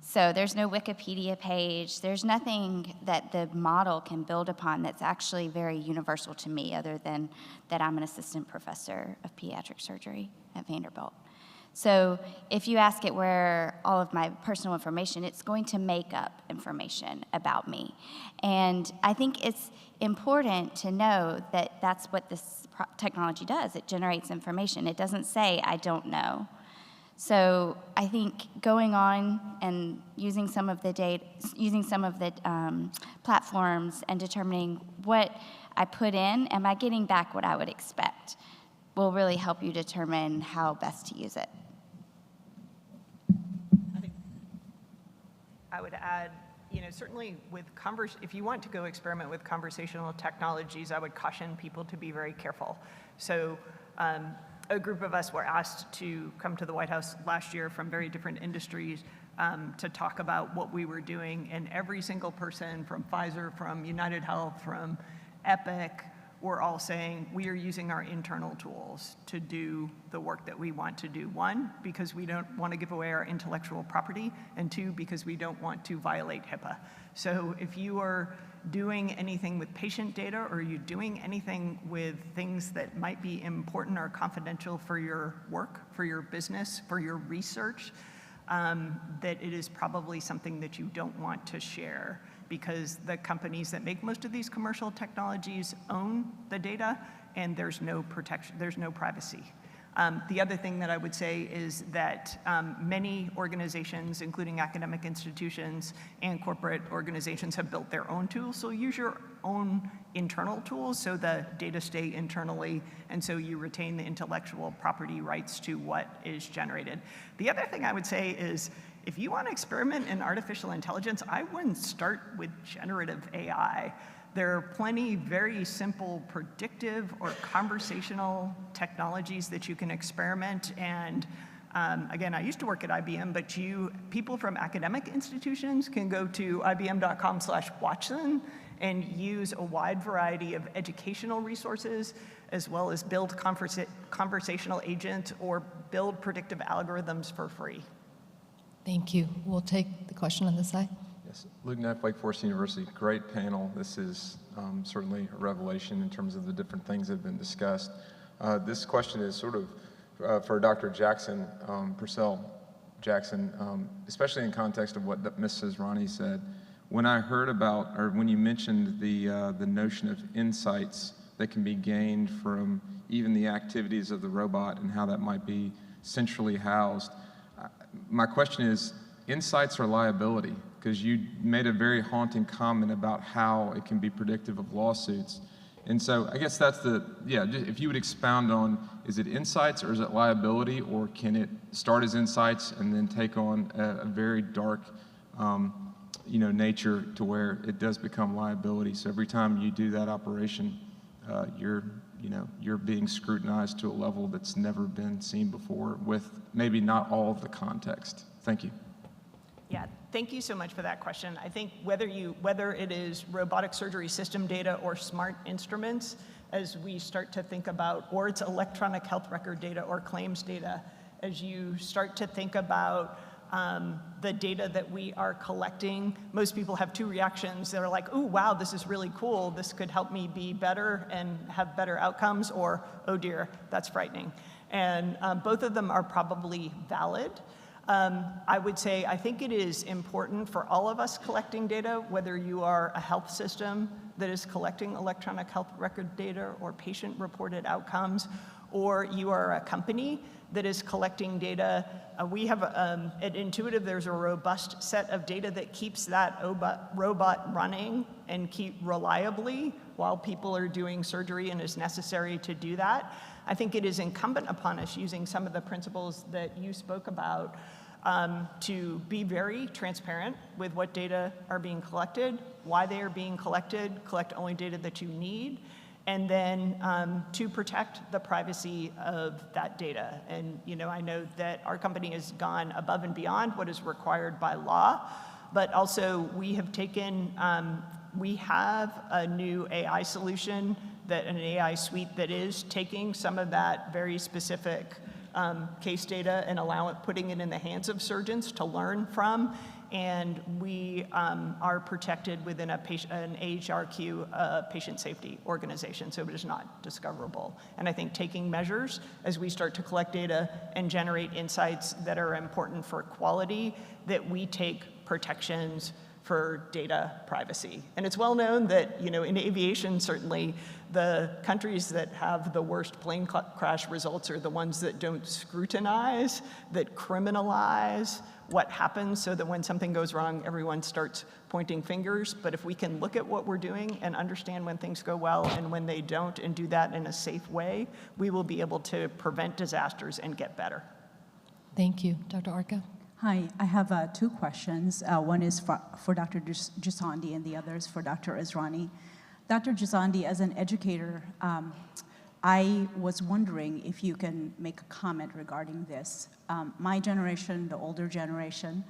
So there's no Wikipedia page. There's nothing that the model can build upon that's actually very universal to me, other than that I'm an assistant professor of pediatric surgery at Vanderbilt. So if you ask it where all of my personal information, it's going to make up information about me. And I think it's important to know that that's what this technology does. It generates information. It doesn't say, I don't know. So I think going on and using some of the data, using some of the platforms and determining what I put in, am I getting back what I would expect, will really help you determine how best to use it. I would add, certainly with if you want to go experiment with conversational technologies, I would caution people to be very careful. So a group of us were asked to come to the White House last year from very different industries to talk about what we were doing, and every single person from Pfizer, from United Health, from Epic, were all saying we are using our internal tools to do the work that we want to do. One, because we don't want to give away our intellectual property, and two, because we don't want to violate HIPAA. So if you are doing anything with patient data, or you're doing anything with things that might be important or confidential for your work, for your business, for your research, that it is probably something that you don't want to share, because the companies that make most of these commercial technologies own the data, and there's no protection, there's no privacy. The other thing that I would say is that many organizations, including academic institutions and corporate organizations, have built their own tools. So use your own internal tools so the data stay internally, and so you retain the intellectual property rights to what is generated. The other thing I would say is, if you want to experiment in artificial intelligence, I wouldn't start with generative AI. There are plenty very simple predictive or conversational technologies that you can experiment. And again, I used to work at IBM, but people from academic institutions can go to ibm.com/watson and use a wide variety of educational resources, as well as build conversational agents or build predictive algorithms for free. Thank you. We'll take the question on this side. Yes, Luke Neff, Wake Forest University. Great panel. This is certainly a revelation in terms of the different things that have been discussed. This question is sort of for Dr. Jackson, Purcell Jackson, especially in context of what Mrs. Ronnie said. When I heard about, or when you mentioned the notion of insights that can be gained from even the activities of the robot and how that might be centrally housed, my question is, insights or liability? Because you made a very haunting comment about how it can be predictive of lawsuits. And so I guess that's if you would expound on, is it insights or is it liability, or can it start as insights and then take on a very dark nature to where it does become liability? So every time you do that operation, you're being scrutinized to a level that's never been seen before, with maybe not all of the context. Thank you. Yeah, thank you so much for that question. I think whether it is robotic surgery system data or smart instruments, as we start to think about, or it's electronic health record data or claims data, as you start to think about the data that we are collecting, most people have two reactions. They're like, ooh, wow, this is really cool. This could help me be better and have better outcomes, or, oh dear, that's frightening. And both of them are probably valid. I would say, I think it is important for all of us collecting data, whether you are a health system that is collecting electronic health record data or patient-reported outcomes, or you are a company that is collecting data. We have, at Intuitive, there's a robust set of data that keeps that robot running and keep reliably while people are doing surgery and is necessary to do that. I think it is incumbent upon us, using some of the principles that you spoke about, to be very transparent with what data are being collected, why they are being collected, collect only data that you need, and then to protect the privacy of that data. And I know that our company has gone above and beyond what is required by law, but also we have taken, we have a new AI solution, an AI suite that is taking some of that very specific case data and putting it in the hands of surgeons to learn from. And we are protected within an AHRQ, patient safety organization, so it is not discoverable. And I think taking measures as we start to collect data and generate insights that are important for quality, that we take protections for data privacy. And it's well known that, in aviation, certainly, the countries that have the worst plane crash results are the ones that don't scrutinize, that criminalize what happens, so that when something goes wrong, everyone starts pointing fingers. But if we can look at what we're doing and understand when things go well and when they don't, and do that in a safe way, we will be able to prevent disasters and get better. Thank you. Dr. Arka? Hi, I have 2 questions. One is for Dr. Gisandi and the other is for Dr. Israni. Dr. Gisandi, as an educator, I was wondering if you can make a comment regarding this. My generation, the older generation,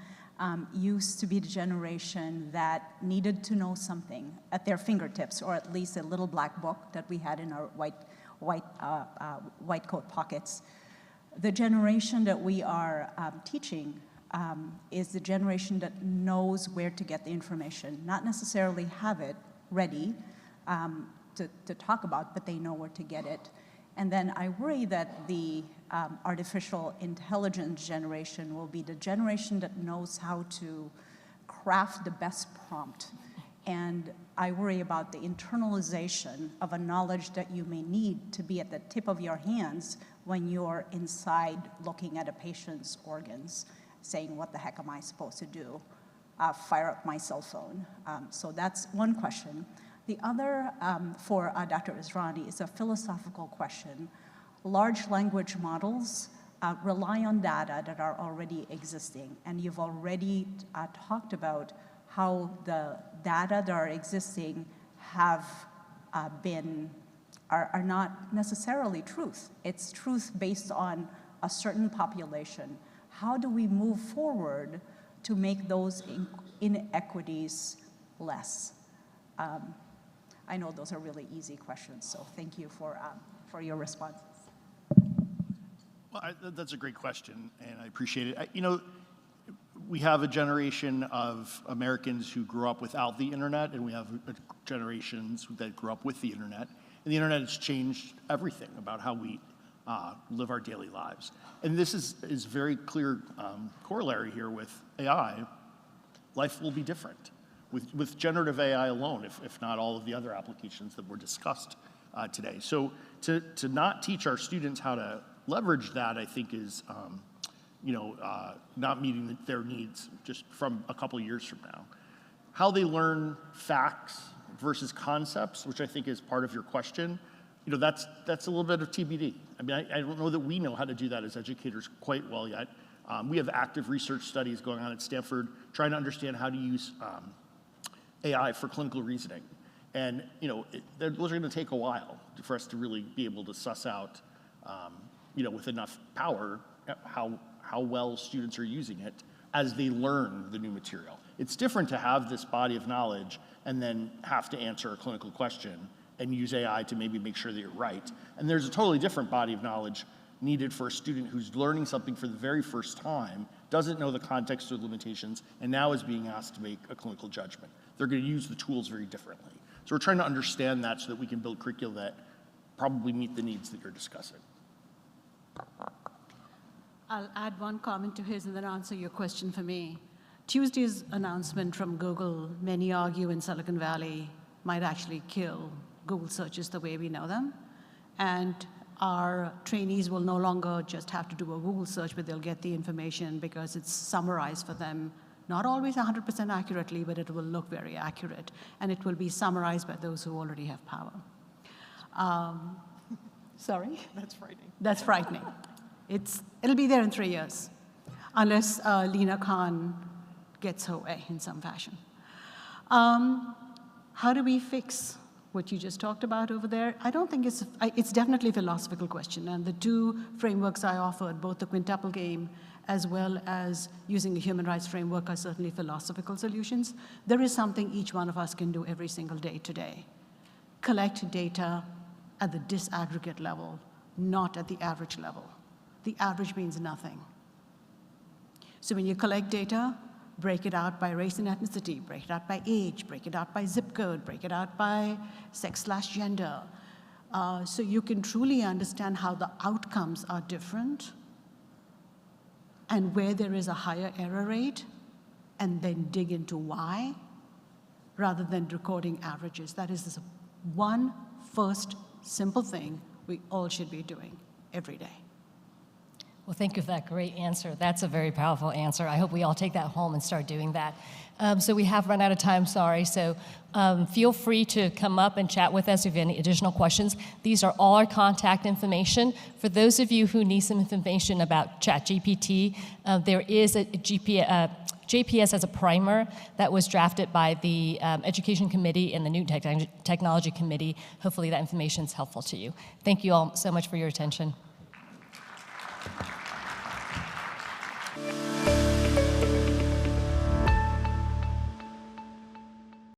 used to be the generation that needed to know something at their fingertips, or at least a little black book that we had in our white coat pockets. The generation that we are teaching is the generation that knows where to get the information, not necessarily have it ready to talk about, but they know where to get it. And then I worry that the artificial intelligence generation will be the generation that knows how to craft the best prompt. And I worry about the internalization of a knowledge that you may need to be at the tip of your hands when you're inside looking at a patient's organs, saying, what the heck am I supposed to do? Fire up my cell phone. So that's one question. The other, for Dr. Israni, is a philosophical question. Large language models rely on data that are already existing, and you've already talked about how the data that are existing have are not necessarily truth. It's truth based on a certain population. How do we move forward to make those inequities less? I know those are really easy questions, so thank you for your responses. Well, that's a great question, and I appreciate it. We have a generation of Americans who grew up without the internet, and we have generations that grew up with the internet. And the internet has changed everything about how we live our daily lives. And this is very clear corollary here with AI. Life will be different with generative AI alone, if not all of the other applications that were discussed today. So to not teach our students how to leverage that, I think is not meeting their needs just from a couple of years from now. How they learn facts versus concepts, which I think is part of your question, that's a little bit of TBD. I mean, I don't know that we know how to do that as educators quite well yet. We have active research studies going on at Stanford trying to understand how to use AI for clinical reasoning. And those are going to take a while for us to really be able to suss out, with enough power, how well students are using it as they learn the new material. It's different to have this body of knowledge and then have to answer a clinical question and use AI to maybe make sure that you're right. And there's a totally different body of knowledge needed for a student who's learning something for the very first time, doesn't know the context or limitations, and now is being asked to make a clinical judgment. They're going to use the tools very differently. So we're trying to understand that so that we can build curricula that probably meet the needs that you're discussing. I'll add one comment to his and then answer your question for me. Tuesday's announcement from Google, many argue in Silicon Valley, might actually kill Google searches the way we know them. And our trainees will no longer just have to do a Google search, but they'll get the information because it's summarized for them, not always 100% accurately, but it will look very accurate. And it will be summarized by those who already have power. Sorry? That's frightening. That's frightening. It'll be there in 3 years, unless Lena Khan gets her way in some fashion. How do we fix what you just talked about over there. I don't think it's definitely a philosophical question. And the two frameworks I offered, both the quintuple game as well as using a human rights framework, are certainly philosophical solutions. There is something each one of us can do every single day today. Collect data at the disaggregate level, not at the average level. The average means nothing. So when you collect data, break it out by race and ethnicity, break it out by age, break it out by zip code, break it out by sex/gender. So you can truly understand how the outcomes are different and where there is a higher error rate, and then dig into why, rather than recording averages. That is this one first simple thing we all should be doing every day. Well, thank you for that great answer. That's a very powerful answer. I hope we all take that home and start doing that. So we have run out of time, sorry. So feel free to come up and chat with us if you have any additional questions. These are all our contact information. For those of you who need some information about ChatGPT, there is a JPS as a primer that was drafted by the Education Committee and the New Technology Committee. Hopefully that information is helpful to you. Thank you all so much for your attention.